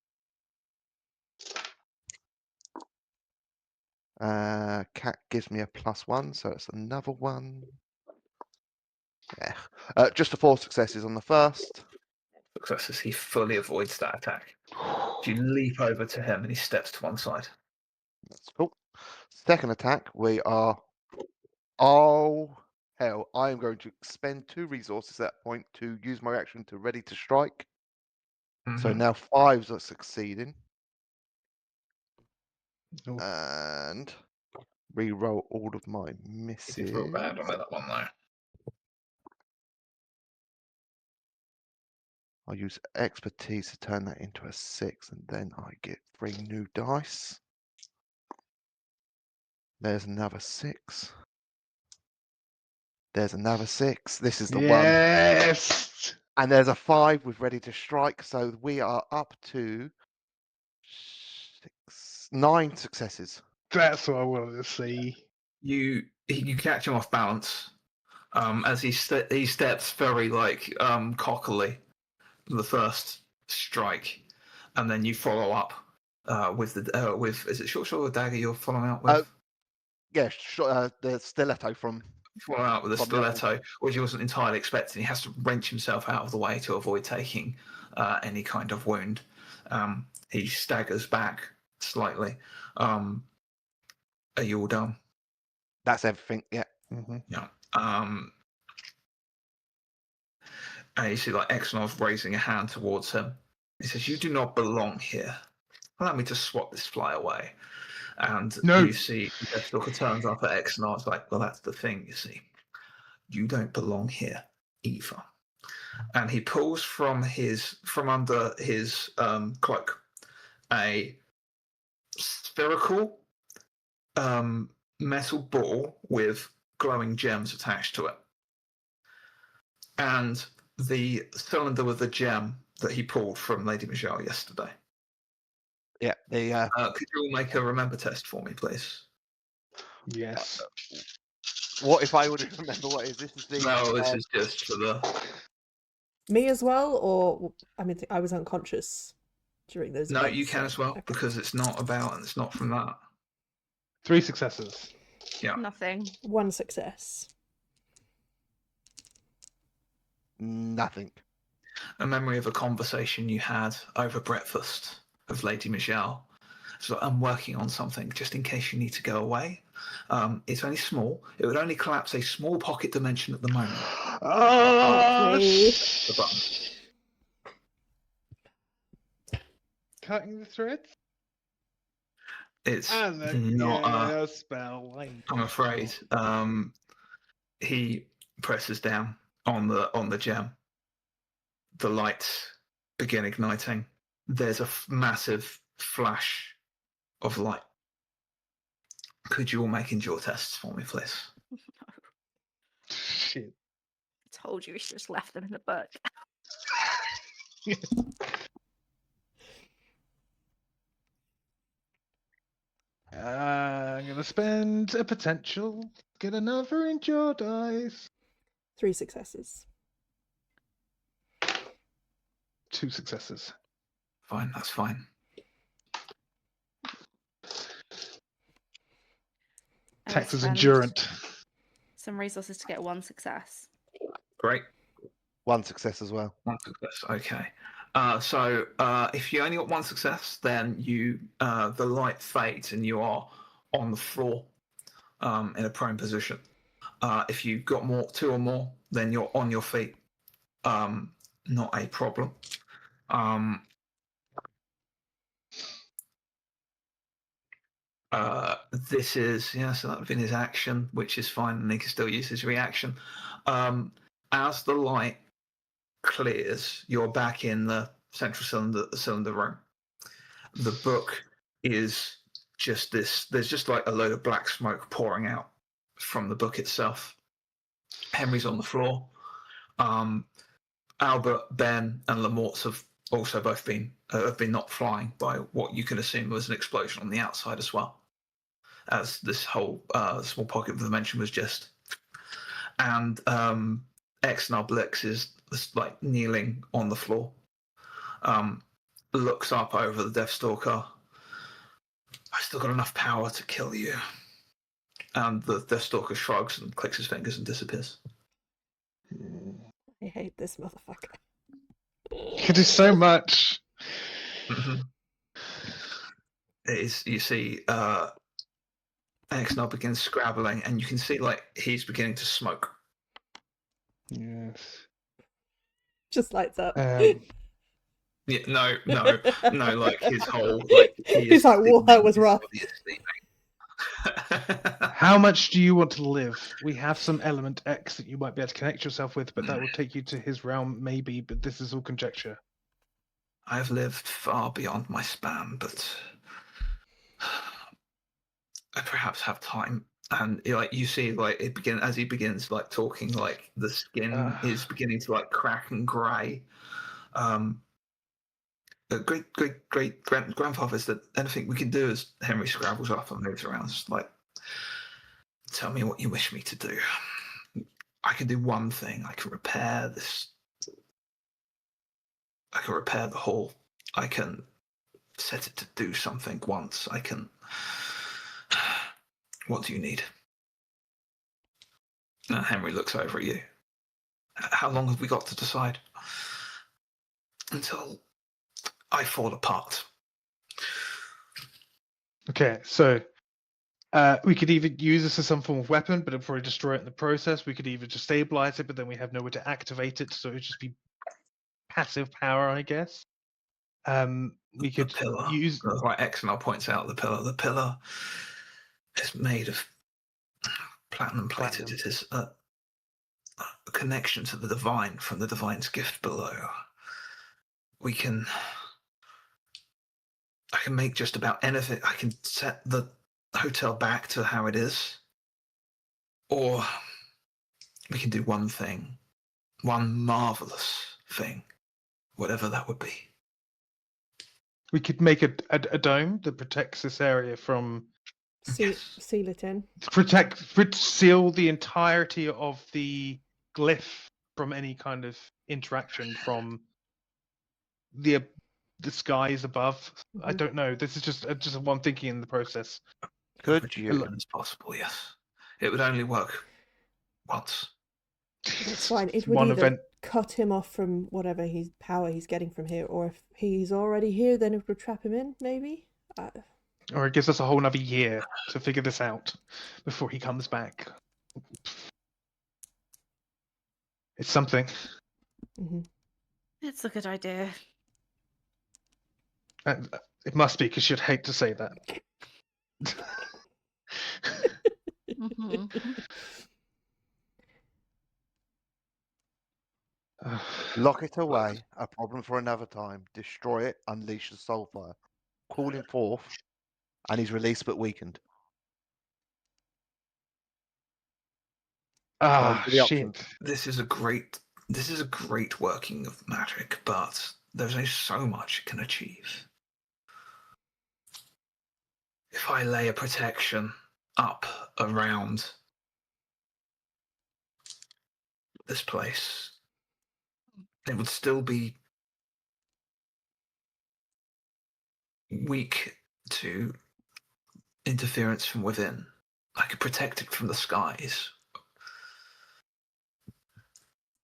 F: Cat gives me a +1, so it's another one. Yeah. Just the 4 successes on the first.
A: Successes, he fully avoids that attack. You leap over to him and he steps to one side.
F: That's cool. Second attack, we are. Oh, hell. I am going to expend 2 resources at that point to use my action to ready to strike. So now 5s are succeeding. And re-roll all of my misses.
A: You did real bad on that one, though.
F: I'll use expertise to turn that into a 6, and then I get 3 new dice. There's another 6. There's another 6. This is the one.
B: Yes.
F: And there's a 5 with ready to strike, so we are up to 9 successes.
B: That's what I wanted to see.
A: You catch him off balance as he steps very cockily the first strike, and then you follow up with is it short sword or dagger you're following up with?
F: Yeah, the stiletto from.
A: Follow out with a
F: from the other
A: stiletto, which he wasn't entirely expecting. He has to wrench himself out of the way to avoid taking any kind of wound. He staggers back slightly. Are you all done?
F: That's everything. Yeah.
A: Yeah. And you see Exnov raising a hand towards him. He says, "You do not belong here. Allow me to swat this fly away." And you see Deathstalker turns up at Exnov. It's like, well, that's the thing, you see. You don't belong here either. And he pulls from under his cloak a spherical metal ball with glowing gems attached to it. And the cylinder with the gem that he pulled from Lady Michelle yesterday.
F: Yeah.
A: Could you all make a remember test for me, please?
B: Yes.
F: What if I would remember what is this? Is the
A: No, this is just for the.
D: Me as well, or I mean, I was unconscious during those.
A: No,
D: events,
A: you can
D: so.
A: as well because it's not about and it's not from that.
B: 3 successes.
A: Yeah.
C: Nothing.
D: 1 success.
F: Nothing.
A: A memory of a conversation you had over breakfast with Lady Michelle, So I'm working on something just in case you need to go away. It's only small. It would only collapse a small pocket dimension at the moment.
B: Oh,
D: me.
A: The button.
B: Cutting the threads?
A: It's
B: And
A: not
B: a spell.
A: I'm afraid. He presses down on the gem. The lights begin igniting. There's a massive flash of light. Could you all make endure tests for me, please?
B: Shit.
C: I told you we should just left them in the book.
B: I'm gonna spend a potential, get another endure dice.
D: 3 successes.
B: 2 successes.
A: Fine, that's fine.
C: I
B: Tax is
C: spend
B: endurant.
C: some resources to get 1 success.
A: Great.
F: 1 success as well.
A: 1 success. Okay. So if you only got 1 success, then the light fades and you are on the floor in a prone position. If you got 2 or more, then you're on your feet. Not a problem. This is so that would have been his action, which is fine, and he can still use his reaction. As the light clears, you're back in the central cylinder room. The book is just this. There's just like a load of black smoke pouring out from the book itself. Henry's on the floor. Albert, Ben, and Lamort's have also both been knocked flying by what you can assume was an explosion on the outside as well, as this whole small pocket of dimension was just. And Exnarblix is like kneeling on the floor, looks up over the Deathstalker. I've still got enough power to kill you. And the Deathstalker shrugs and clicks his fingers and disappears.
D: I hate this motherfucker.
B: You can do so much.
A: Mm-hmm. You see Exnar begins scrabbling, and you can see like he's beginning to smoke.
B: Yes.
D: Just lights up.
A: Yeah, no, like his whole like
D: He's like, "Whoa, that was rough."
B: How much do you want to live? We have some element X that you might be able to connect yourself with, but that will take you to his realm, maybe. But this is all conjecture.
A: I've lived far beyond my span, but I perhaps have time. And like you see, like as he begins like talking, like the skin is beginning to like crack and grey. Great grandfather said anything we can do as Henry scrabbles up and moves around. It's like, tell me what you wish me to do. I can do one thing. I can repair this. I can repair the hall. I can set it to do something once. I can. What do you need? And Henry looks over at you. How long have we got to decide? Until I fall apart.
B: Okay, so we could either use this as some form of weapon, but it'll probably destroy it in the process. We could either just stabilize it, but then we have nowhere to activate it, so it'd just be passive power, I guess. We could use.
A: Like Exnar points out the pillar. The pillar is made of platinum plated. It is a connection to the divine from the divine's gift below. I can make just about anything. I can set the hotel back to how it is. Or we can do one thing. One marvelous thing. Whatever that would be.
B: We could make a dome that protects this area from...
D: Seal it in.
B: Seal the entirety of the glyph from any kind of interaction from the skies above. I don't know. This is just one thinking in the process.
F: Could you?
A: As possible, yes. It would only work once.
D: It's fine. It would either cut him off from whatever power he's getting from here, or if he's already here, then it would trap him in, maybe?
B: Or it gives us a whole another year to figure this out before he comes back. It's something.
D: Hmm.
C: It's a good idea.
B: It must be, because you'd hate to say that.
C: Hmm.
F: Lock it away. A problem for another time. Destroy it. Unleash the soulfire. Call him forth, and he's released but weakened. Those are the
B: shit.
F: options.
A: This is a great working of magic, but there's only so much it can achieve. If I lay a protection up around this place, it would still be weak to interference from within. I could protect it from the skies.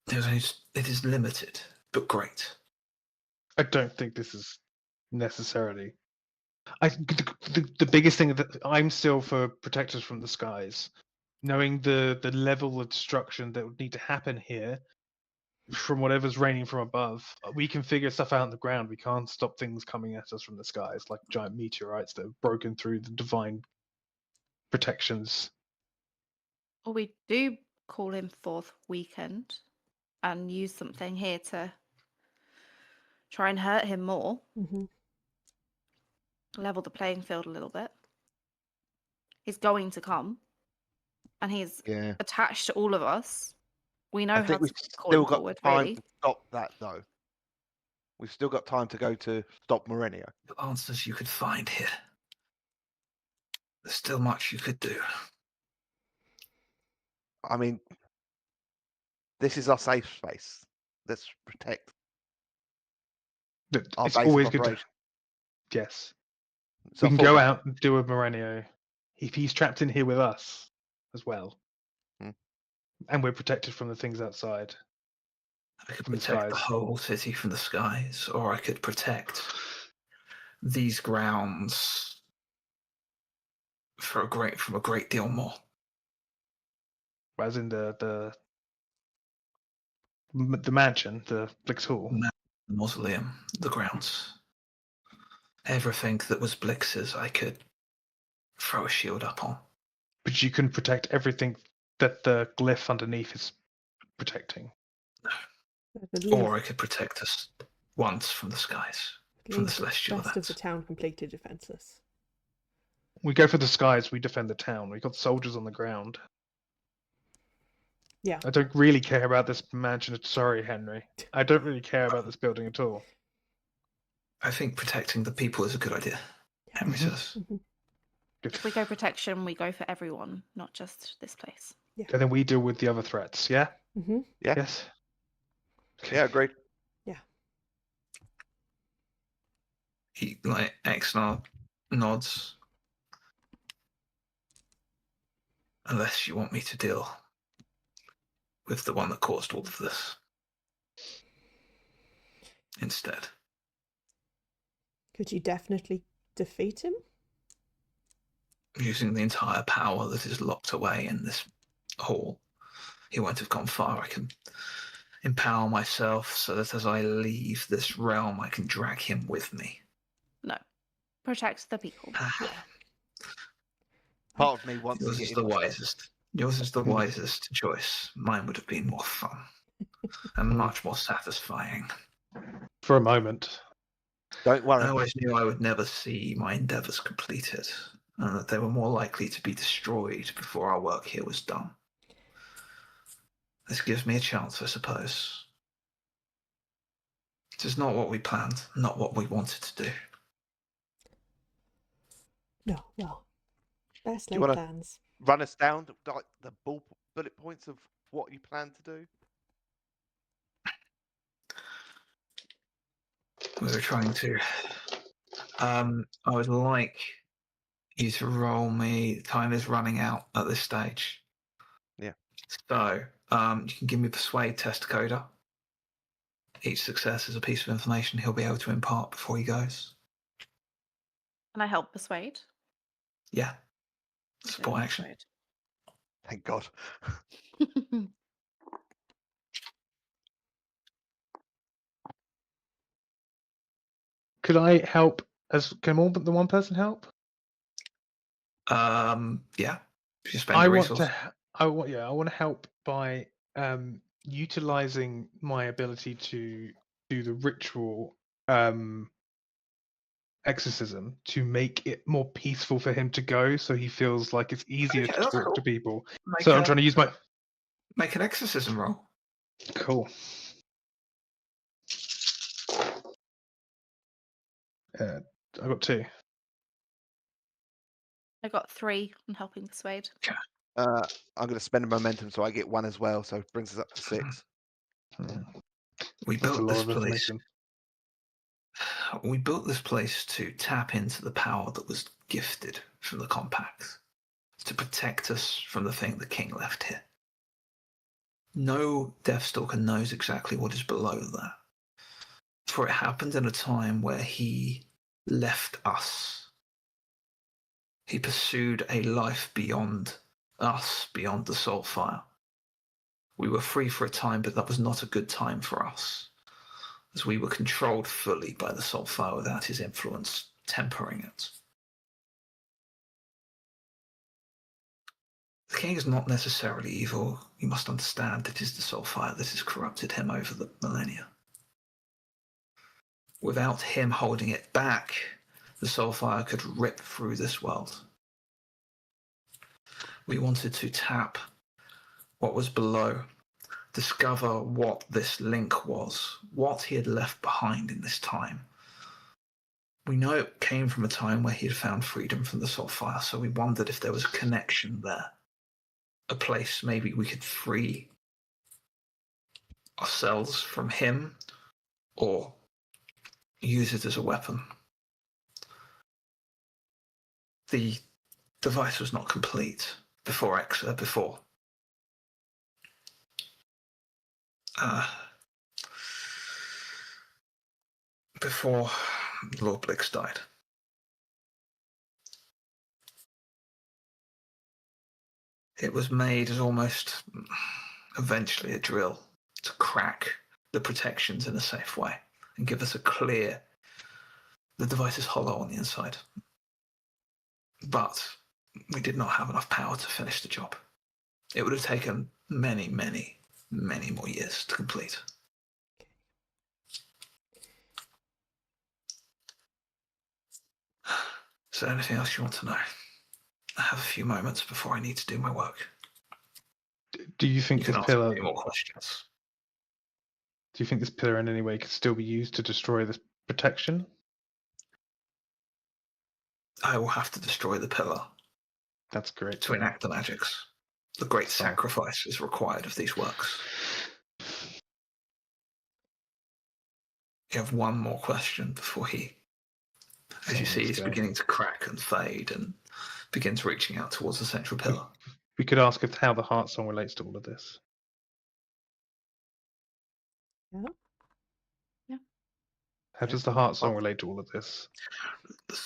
A: It is limited, but great.
B: I don't think this is necessarily. The biggest thing that I'm still for protectors from the skies, knowing the level of destruction that would need to happen here from whatever's raining from above. We can figure stuff out on the ground. We can't stop things coming at us from the skies, like giant meteorites that have broken through the divine protections.
C: Or we do call him forth weakened and use something here to try and hurt him more,
D: Hmm.
C: level the playing field a little bit. He's going to come, and he's
F: Yeah.
C: attached to all of us. We know
F: I
C: how
F: think
C: to
F: we've
C: call
F: still
C: him
F: got
C: forward,
F: time
C: really.
F: to stop that, though. We've still got time to go to stop Mourinho.
A: The answers you could find here. There's still much you could do.
F: I mean, this is our safe space. Let's protect our
B: It's
F: base
B: always
F: of
B: good to,
F: operation.
B: yes.
F: It's
B: We
F: our
B: can go
F: fallback.
B: out and do a Morenio. If he's trapped in here with us as well.
F: Hmm.
B: And we're protected from the things outside.
A: I could
B: From the
A: protect the
B: skies.
A: whole city from the skies, or I could protect these grounds from a great deal more.
B: As in the mansion, the Blix Hall.
A: The mausoleum, the grounds. Everything that was Blix's, I could throw a shield up on.
B: But you can protect everything that the glyph underneath is protecting.
A: Or I could protect us once from the skies, from the celestial
D: rest of
A: events.
D: the town completely defenseless.
B: We go for the skies, we defend the town. We've got soldiers on the ground.
D: Yeah.
B: I don't really care about this mansion. Sorry, Henry. I don't really care about this building at all.
A: I think protecting the people is a good idea, Henry says.
D: Mhm.
C: If we go protection, we go for everyone, not just this place.
B: And then we deal with the other threats, yeah?
D: Mhm.
F: Yeah.
B: Yes.
F: Yeah, agreed.
A: He Exnar nods. Unless you want me to deal with the one that caused all of this instead.
D: Could you definitely defeat him?
A: Using the entire power that is locked away in this hall, he won't have gone far. I can empower myself so that as I leave this realm, I can drag him with me.
C: No. Protect the people.
F: Part of me wants
A: Yours
F: to
A: is
F: get
A: the
F: in myself.
A: wisest. Yours is the wisest choice. Mine would have been more fun and much more satisfying.
B: For a moment.
F: Don't
A: I
F: worry.
A: always knew I would never see my endeavours completed, and that they were more likely to be destroyed before our work here was done. This gives me a chance, I suppose. It is not what we planned, not what we wanted to do.
D: No, well, best
F: you
D: laid
F: wanna-
D: plans.
F: Run us down like the bullet points of what you plan to do.
A: We were trying to. I would like you to roll me. Time is running out at this stage.
F: Yeah.
A: So you can give me Persuade test coda. Each success is a piece of information he'll be able to impart before he goes.
C: Can I help persuade?
A: Yeah. Support action.
F: Thank God.
B: Could I help? Can more than one person help?
A: Yeah. If you spend
B: I
A: a
B: want
A: resource.
B: to. I want to help by utilizing my ability to do the ritual exorcism to make it more peaceful for him to go, so he feels like it's easier
A: Okay,
B: to
A: that's
B: talk to
A: cool.
B: people.
A: Make
B: So I'm trying to use my.
A: Make an exorcism roll.
B: Cool. I got 2.
C: I got 3 on helping persuade.
F: I'm going to spend a momentum so I get 1 as well, so it brings us up to 6.
A: We
B: That's a
A: built
B: lot
A: this
B: of
A: place.
B: information.
A: We built this place to tap into the power that was gifted from the compact, to protect us from the thing the king left here. No Deathstalker knows exactly what is below that, for it happened in a time where he left us. He pursued a life beyond us, beyond the Soulfire. We were free for a time, but that was not a good time for us, as we were controlled fully by the Soulfire without his influence tempering it. The king is not necessarily evil. You must understand it is the Soulfire that has corrupted him over the millennia. Without him holding it back, the Soulfire could rip through this world. We wanted to tap what was below, discover what this link was, what he had left behind in this time. We know it came from a time where he had found freedom from the Soulfire, so we wondered if there was a connection there. A place maybe we could free ourselves from him or use it as a weapon. The device was not complete before Lord Blix died. It was made as almost eventually a drill to crack the protections in a safe way and give us a clear. The device is hollow on the inside, but we did not have enough power to finish the job. It would have taken many, many, many more years to complete. Is there anything else you want to know? I have a few moments before I need to do my work.
B: Do you think
A: You can
B: this
A: ask
B: pillar?
A: me more questions.
B: Do you think this pillar in any way could still be used to destroy this protection?
A: I will have to destroy the pillar
B: That's great.
A: to enact the magics. The great sacrifice is required of these works. You have one more question before he, as you see, he's beginning to crack and fade and begins reaching out towards the central pillar.
B: We could ask if how the heart song relates to all of this.
C: Yeah.
B: How does the heart song relate to all of this?
A: The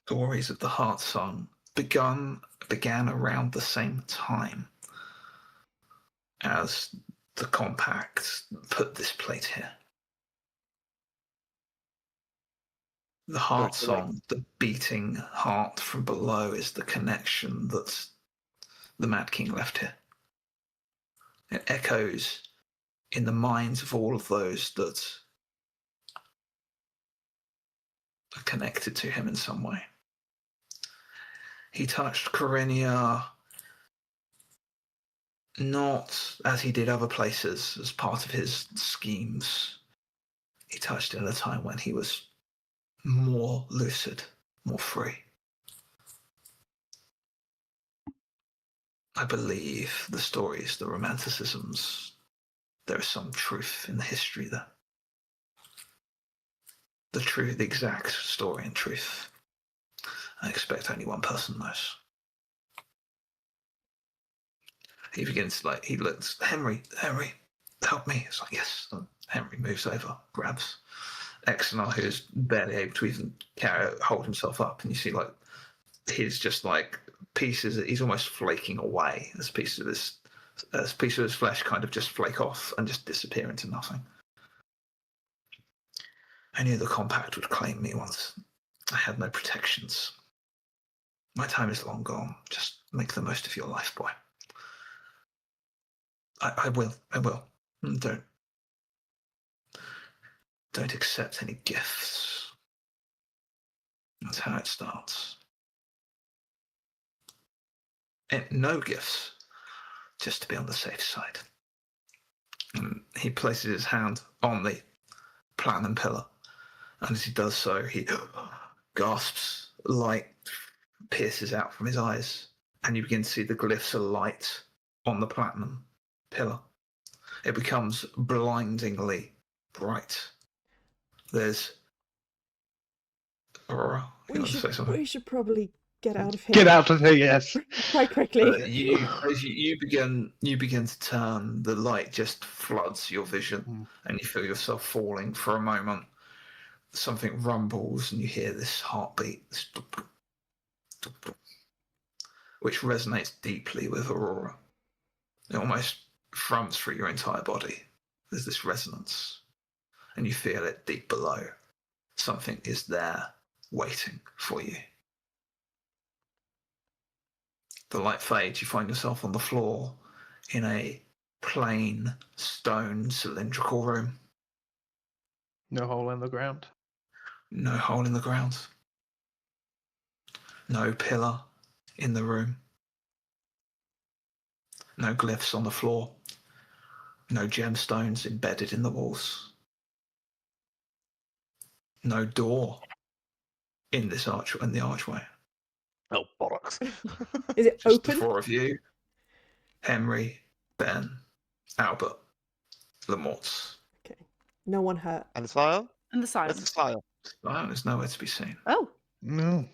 A: stories of the heart song began around the same time as the compact put this plate here. The heart song, the beating heart from below, is the connection that the Mad King left here. It echoes in the minds of all of those that are connected to him in some way. He touched Korinia not as he did other places as part of his schemes. He touched it at a time when he was more lucid, more free. I believe the stories, the romanticisms, there is some truth in the history there. The exact story and truth. I expect only one person knows. He begins he looks, Henry, help me. It's like, yes. And Henry moves over, grabs Exonar, who's barely able to even hold himself up, and you see he's just like pieces. He's almost flaking away as pieces of his flesh kind of just flake off and just disappear into nothing. I knew the compact would claim me once I had no protections. My time is long gone. Just make the most of your life, boy. I will. Don't accept any gifts. That's how it starts. And no gifts, just to be on the safe side. And he places his hand on the platinum pillar, and as he does so, he gasps. Light pierces out from his eyes, and you begin to see the glyphs of light on the platinum pillar. It becomes blindingly bright. There's Aurora. You want to say something?
D: We should probably get out of here.
B: Get out of here, yes.
D: Quite quickly.
A: As you begin to turn, the light just floods your vision, and you feel yourself falling for a moment. Something rumbles, and you hear this heartbeat, which resonates deeply with Aurora. It almost thrums through your entire body. There's this resonance, and you feel it deep below. Something is there, waiting for you. The light fades. You find yourself on the floor in a plain stone cylindrical room.
B: No hole in the ground.
A: No hole in the ground. No pillar in the room. No glyphs on the floor. No gemstones embedded in the walls. No door in this in the archway.
F: Oh, bollocks.
D: Is it
A: Just
D: open?
A: the four of you. Henry, Ben, Albert, Lamortz.
D: Okay. No one hurt.
F: And the Sile?
C: And the
F: Where's the
C: silence.
F: Sile?
A: Zion is nowhere to be seen.
C: Oh,
B: No.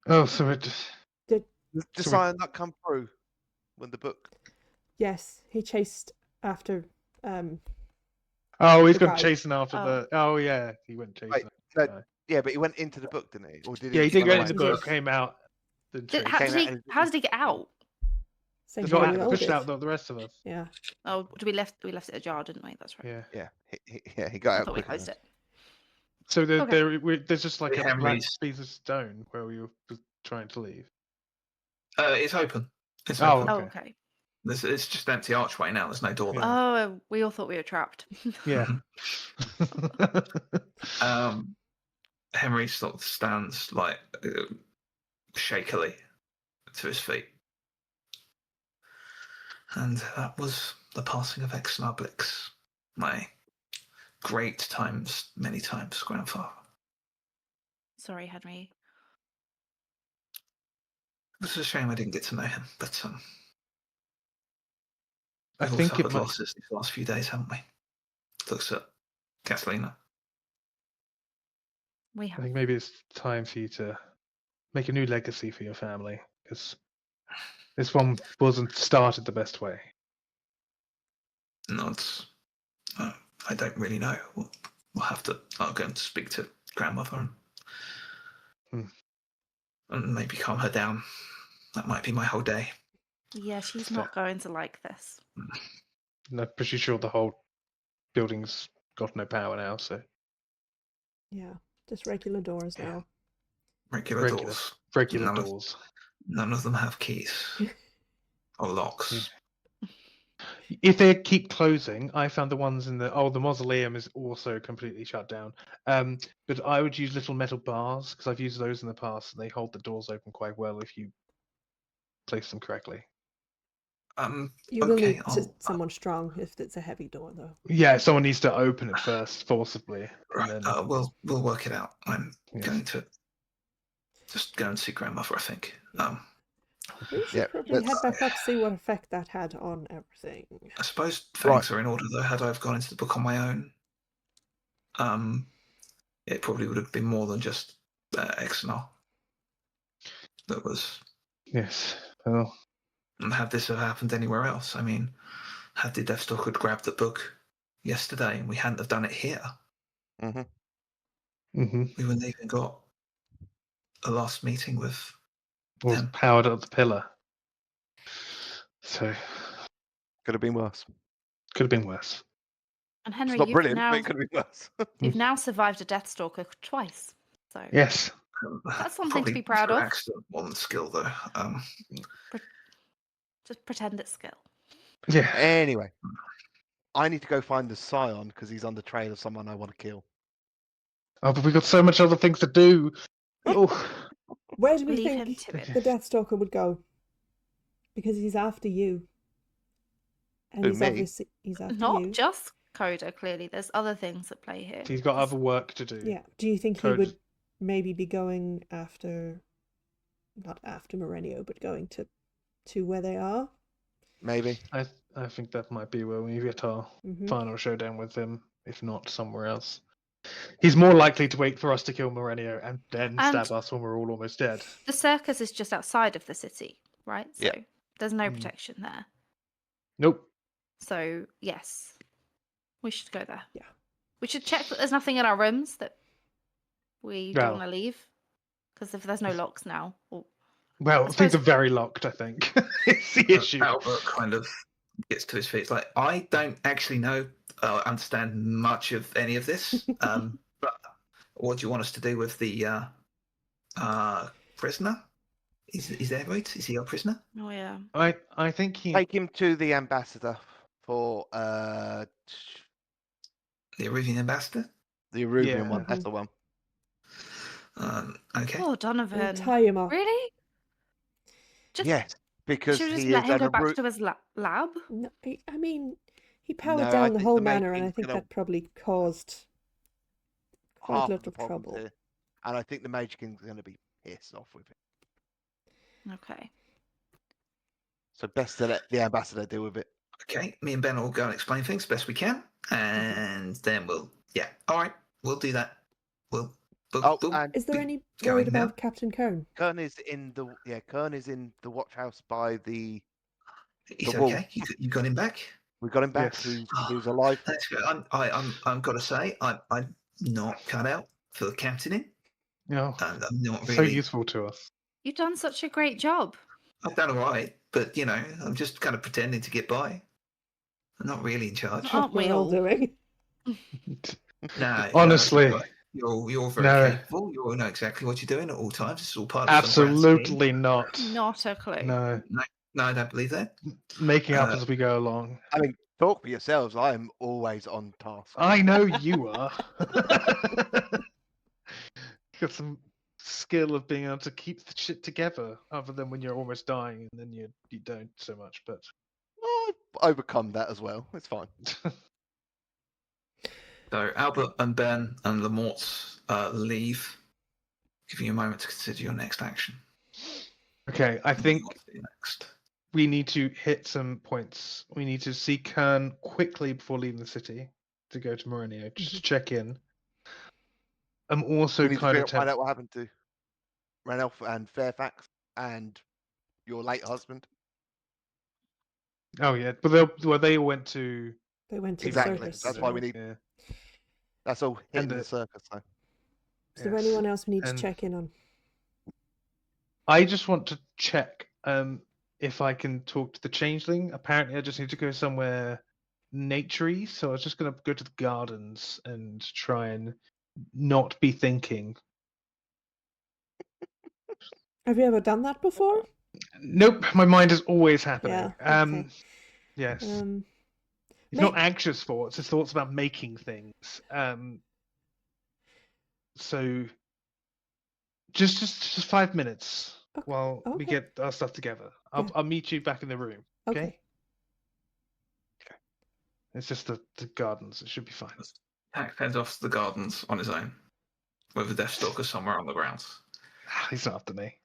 B: Oh, so it.
F: Did
B: So we-
F: Sile not come through when the book?
D: Yes, he chased after.
B: Oh, he's
D: The
B: gone
D: guy.
B: chasing after
C: Oh.
B: the. Oh yeah, he went chasing.
F: Wait,
B: after
F: no,
B: the guy.
F: Yeah, but he went into the book, didn't he? Or did he?
B: Yeah, he
F: just
B: did
F: run
B: go
F: away?
B: into the book,
D: Yes.
B: came out. Then chased.
C: how,
F: Came
C: did
F: out
C: he,
F: and-
C: how did he get out?
D: Same
B: He
D: way
B: got
D: we all
B: pushed
D: did.
B: out the rest of us.
D: Yeah.
C: Oh, we left it ajar, didn't we? That's right.
B: Yeah.
F: Yeah, he got
C: I
F: out
C: thought we
F: quick
C: closed
F: enough.
C: it.
B: So
C: Okay.
B: there's just like
A: The
B: a black
A: Henry's-
B: piece of stone where we were trying to leave.
A: It's open. It's
B: Oh,
A: open.
C: Oh,
B: Okay.
C: okay.
A: It's just an empty archway now. There's no door there.
C: Oh, we all thought we were trapped.
B: Yeah.
A: Henry sort of stands like shakily to his feet. And that was the passing of Exnablix, my many times grandfather.
C: Sorry, Henry.
A: It was a shame I didn't get to know him, but
B: I
A: we've
B: think
A: also
B: it
A: had
B: might.
A: losses these last few days, haven't we? Looks at Catalina.
C: We
B: I
C: have.
B: think maybe it's time for you to make a new legacy for your family because this one wasn't started the best way.
A: No, it's, I don't really know. We'll have to. I'll go and speak to grandmother and maybe calm her down. That might be my whole day.
C: Yeah, she's not going to like this.
B: And I'm pretty sure the whole building's got no power now, so
D: Yeah. Just regular doors now.
A: Regular doors.
B: regular
A: None of-
B: doors.
A: None of them have keys or locks.
B: If they keep closing, I found the ones in the mausoleum is also completely shut down. But I would use little metal bars because I've used those in the past, and they hold the doors open quite well if you place them correctly.
D: You will
A: Okay,
D: need someone strong if it's a heavy door, though.
B: Yeah, someone needs to open it first forcibly.
A: right.
B: And then,
A: We'll work it out. I'm
B: Yes.
A: going to just go and see grandmother, I think.
D: We should
F: Yeah,
D: probably head
F: let's-
D: back up, see what effect that had on everything.
A: I suppose
F: Right.
A: things are in order though. Had I have gone into the book on my own, it probably would have been more than just Exnal. That was.
B: yes. Well,
A: And had this have happened anywhere else, I mean, had the Deathstalker grabbed the book yesterday and we hadn't have done it here,
F: Mhm.
B: hmm
A: we wouldn't even got a last meeting with
B: Was
A: them.
B: powered up the pillar. So
F: Could have been worse.
B: could have been worse.
C: And
F: It's
C: Henry,
F: not
C: you've
F: brilliant, but
C: now
F: it could have been worse.
C: you've now survived a Deathstalker twice. So
B: Yes.
C: that's something to
A: Probably
C: be proud
A: through
C: of.
A: accident more than skill, though.
C: Just pretend it's skill.
B: Yeah.
F: Anyway, I need to go find the Scion because he's on the trail of someone I want to kill.
B: Oh, but we've got so much other things to do. Oh.
D: Where do we
C: Leave him
D: think
C: to it.
D: the Deathstalker would go? Because he's after you. And
F: Who,
D: he's
F: me?
D: obviously after
C: Not
D: you.
C: just Coda, clearly. There's other things at play here.
B: He's got other work to do.
D: Yeah. Do you think he
B: Code-
D: would maybe be going after, not after Morenio, but going to where they are?
F: Maybe.
B: I think that might be where we get our
D: Mm-hmm.
B: final showdown with him, if not somewhere else. He's more likely to wait for us to kill Morenio and then
C: And-
B: stab us when we're all almost dead.
C: The circus is just outside of the city, right? So
F: Yeah.
C: there's no
B: Mm.
C: protection there.
B: Nope.
C: So yes, we should go there.
D: Yeah.
C: We should check that there's nothing in our rooms that we don't
B: Well-
C: want to leave. Because if there's no locks now, well,
B: Well,
C: I
B: things
C: suppose-
B: are very locked, I think. It's the issue.
A: Albert kind of gets to his feet. It's like, I don't actually know, understand much of any of this. But what do you want us to do with the prisoner? Is that right? Is he our prisoner?
C: oh yeah.
B: I think he.
F: Take him to the ambassador for the
A: The Arabian ambassador?
F: Arubian
B: Yeah.
F: one. That's the one.
A: Okay.
C: Oh, Donovan.
D: And tie him up.
C: Really? Just
F: Yes, because
C: should we just
F: he
C: let
F: is
C: him
F: an
C: go back
F: Aru-
C: to his lab?
D: No, I mean, he powered
F: No, I
D: down the
F: think
D: whole
F: the main
D: manor, and I
F: thing's
D: think
F: gonna-
D: that probably caused quite
F: half
D: a
F: of the
D: little
F: problems
D: trouble.
F: here. And I think the Mage King's going to be pissed off with it.
C: Okay.
F: So best to let the ambassador deal with it.
A: Okay. Me and Ben will go and explain things best we can. And then all right, we'll do that. We'll
F: And
D: Is there
A: be
D: any
A: going
D: worried
A: now.
D: about Captain Kern?
F: Kern is in the watch house by the.
A: He's
F: the wall.
A: okay. You got him back.
F: We got him back.
B: Yes.
F: He was alive.
A: That's good. I'm got to say, I'm not cut out for the captaining.
B: No.
A: And I'm not
B: So
A: really.
B: useful to us.
C: You've done such a great job.
A: I've done all right, but I'm just kind of pretending to get by. I'm not really in charge.
C: Aren't we
D: We're all
C: all?
D: doing.
A: No,
B: Honestly.
A: you're very
B: No.
A: capable. You all know exactly what you're doing at all times. It's all part of some grand scheme.
B: Absolutely not.
C: Not a clue.
B: No.
A: No, I don't believe that.
B: Making up
A: Uh,
B: as we go along.
F: I mean, talk for yourselves. I am always on task.
B: I know you are. Got some skill of being able to keep the shit together, other than when you're almost dying and then you don't so much. But
F: I've overcome that as well. It's fine.
A: So Albert and Ben and Lamort leave, giving you a moment to consider your next action.
B: okay, I think
A: What to do next.
B: we need to hit some points. We need to see Kern quickly before leaving the city to go to Morenio, just to check in. I'm also
F: We need to
B: kind of
F: find out what happened to Ranulph and Fairfax and your late husband.
B: Oh yeah, but they all went to
D: They went to
F: Exactly.
D: the circus.
F: That's why we need.
B: Yeah.
F: That's all hitting
B: And
F: the circus now.
D: Is there
B: Yes.
D: anyone else we need
B: And-
D: to check in on?
B: I just want to check if I can talk to the changeling. Apparently, I just need to go somewhere naturey. So I was just going to go to the gardens and try and not be thinking.
D: Have you ever done that before?
B: Nope, my mind is always happening.
D: Yeah, okay.
B: Yes,
D: Um,
B: it's not anxious thoughts. It's thoughts about making things. So just 5 minutes
D: Okay,
B: while we
D: okay.
B: get our stuff together.
D: Yeah.
B: I'll meet you back in the room.
D: okay.
B: It's just the gardens. It should be fine.
A: Hack heads off to the gardens on his own, with the Deathstalker somewhere on the grounds.
B: He's not after me.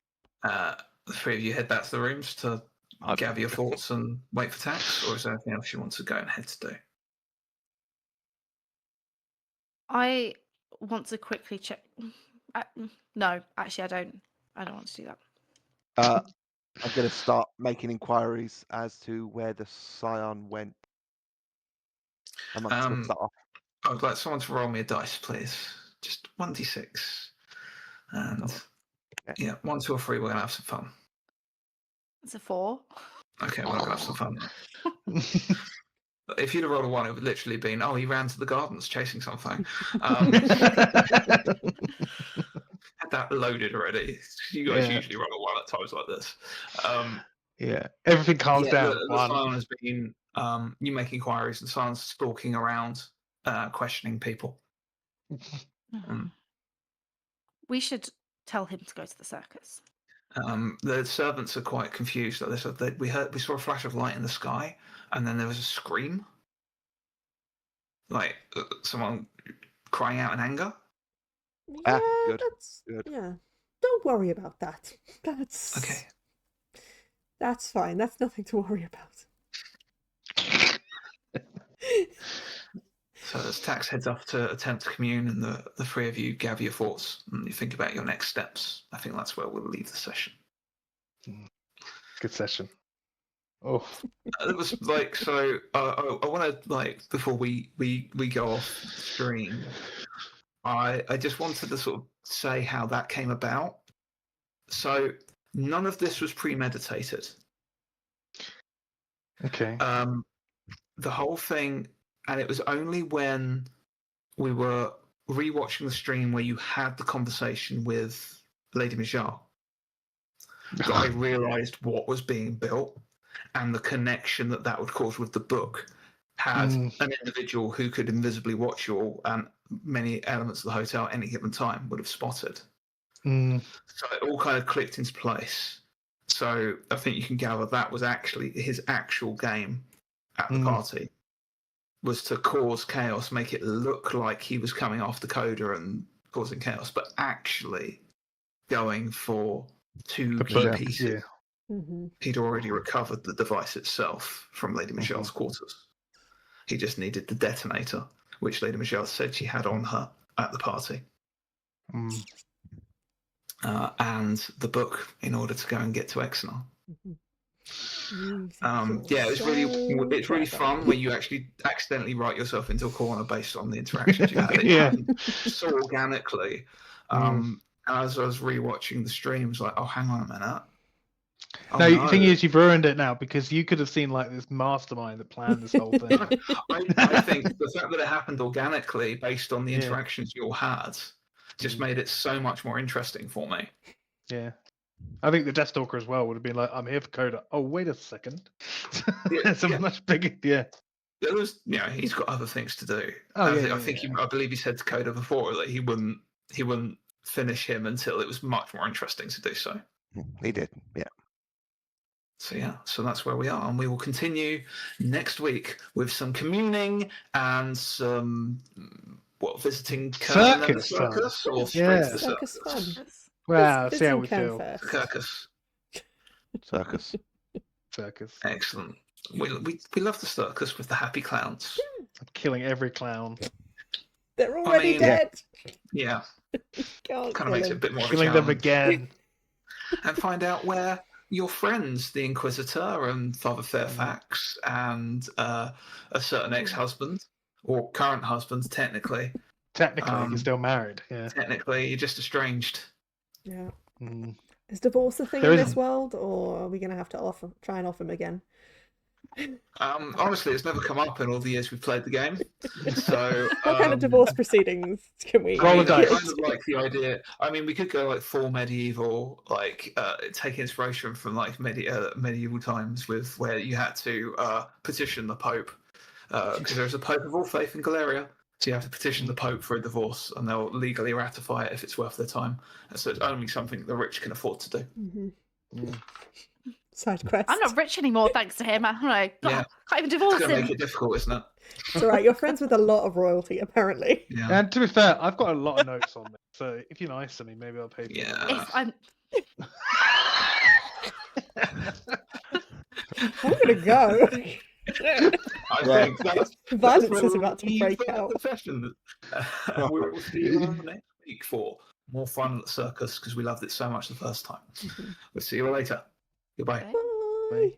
A: The three of you head back to the rooms to
F: I've-
A: gather your thoughts and wait for Tax, or is there anything else you want to go and head to do?
C: I want to quickly check. No, actually, I don't want to do that.
F: I'm going to start making inquiries as to where the Scion went. Amongst the staff.
A: I would like someone to roll me a dice, please. Just 1d6. And Yeah, 1, 2, or 3. We're gonna have some fun.
C: It's a 4.
A: Okay, we're not gonna have some fun. If you'd have rolled a 1, it would literally been, oh, he ran to the gardens chasing something. Had that loaded already. You guys usually roll a 1 at times like this.
B: Yeah, everything calms down.
A: The Scion has been you make inquiries, and Sion's stalking around, questioning people.
C: We should tell him to go to the circus.
A: The servants are quite confused. They said that we saw a flash of light in the sky, and then there was a scream, like someone crying out in anger.
D: Yeah,
F: good.
D: that's
F: Good.
D: yeah. Don't worry about that. That's
A: Okay.
D: That's fine. That's nothing to worry about.
A: So as Tax heads off to attempt to commune, and the three of you gather your thoughts and you think about your next steps. I think that's where we'll leave the session.
B: Good session. Oh,
A: It was like, so I want to, like, before we go off stream, I just wanted to sort of say how that came about. So none of this was premeditated.
B: okay.
A: The whole thing, and it was only when we were rewatching the stream where you had the conversation with Lady Mijar that I realised what was being built and the connection that would cause with the book. Had an individual who could invisibly watch you all, and many elements of the hotel at any given time would have spotted. So it all kind of clicked into place. So I think you can gather that was actually his actual game at the party, was to cause chaos, make it look like he was coming after Coda and causing chaos, but actually going for two key pieces.
D: Mm-hmm.
A: He'd already recovered the device itself from Lady Michelle's quarters. He just needed the detonator, which Lady Michelle said she had on her at the party. And the book in order to go and get to Exenar. It's really fun when you actually accidentally write yourself into a corner based on the interactions you had. It happened so organically. As I was rewatching the streams, like, oh, hang on a minute. Oh,
B: no, the thing is, you've ruined it now because you could have seen like this mastermind that planned this whole thing.
A: I think the fact that it happened organically based on the interactions you all had just made it so much more interesting for me.
B: Yeah. I think the Deathstalker as well would have been like, I'm here for Coda. Oh, wait a second. It's a much bigger,
A: There was, he's got other things to do. I believe he said to Coda before that he wouldn't finish him until it was much more interesting to do so.
F: He did, yeah.
A: So that's where we are, and we will continue next week with some communing and some visiting
B: circus
A: or straight to the
D: circus
A: circus.
D: fun.
B: Wow, see how we feel. Circus.
A: Excellent. We love the circus with the happy clowns.
B: I'm killing every clown.
D: They're already dead.
A: Yeah. Kind of makes it a bit more
B: killing
A: of a
B: them again.
A: And find out where your friends, the Inquisitor and Father Fairfax, and a certain ex-husband, or current husband, technically.
B: Technically, you're still married. Yeah.
A: Technically, you're just estranged.
D: Yeah. Is divorce a thing in this world, or are we going to have to try and offer him again?
A: Honestly, it's never come up in all the years we've played the game. So,
D: what kind of divorce proceedings can we?
A: I kind of like the idea. I mean, we could go like full medieval, like take inspiration from like medieval times, with where you had to petition the Pope, because there's a Pope of all faith in Galeria. So you have to petition the Pope for a divorce, and they'll legally ratify it if it's worth their time. And so it's only something the rich can afford to do.
D: Side quest.
C: I'm not rich anymore, thanks to him. I'm like, can't even divorce
A: It's going to
C: him.
A: make it difficult, isn't it?
D: It's all right. You're friends with a lot of royalty, apparently.
A: Yeah.
B: And to be fair, I've got a lot of notes on this. So if you're nice to me, maybe I'll pay for it.
C: I'm
D: gonna go.
A: I think that's
D: violence is about to break out.
A: The session. We will see you next week for more fun at the circus, because we loved it so much the first time. We'll see you later. Goodbye.
D: Bye.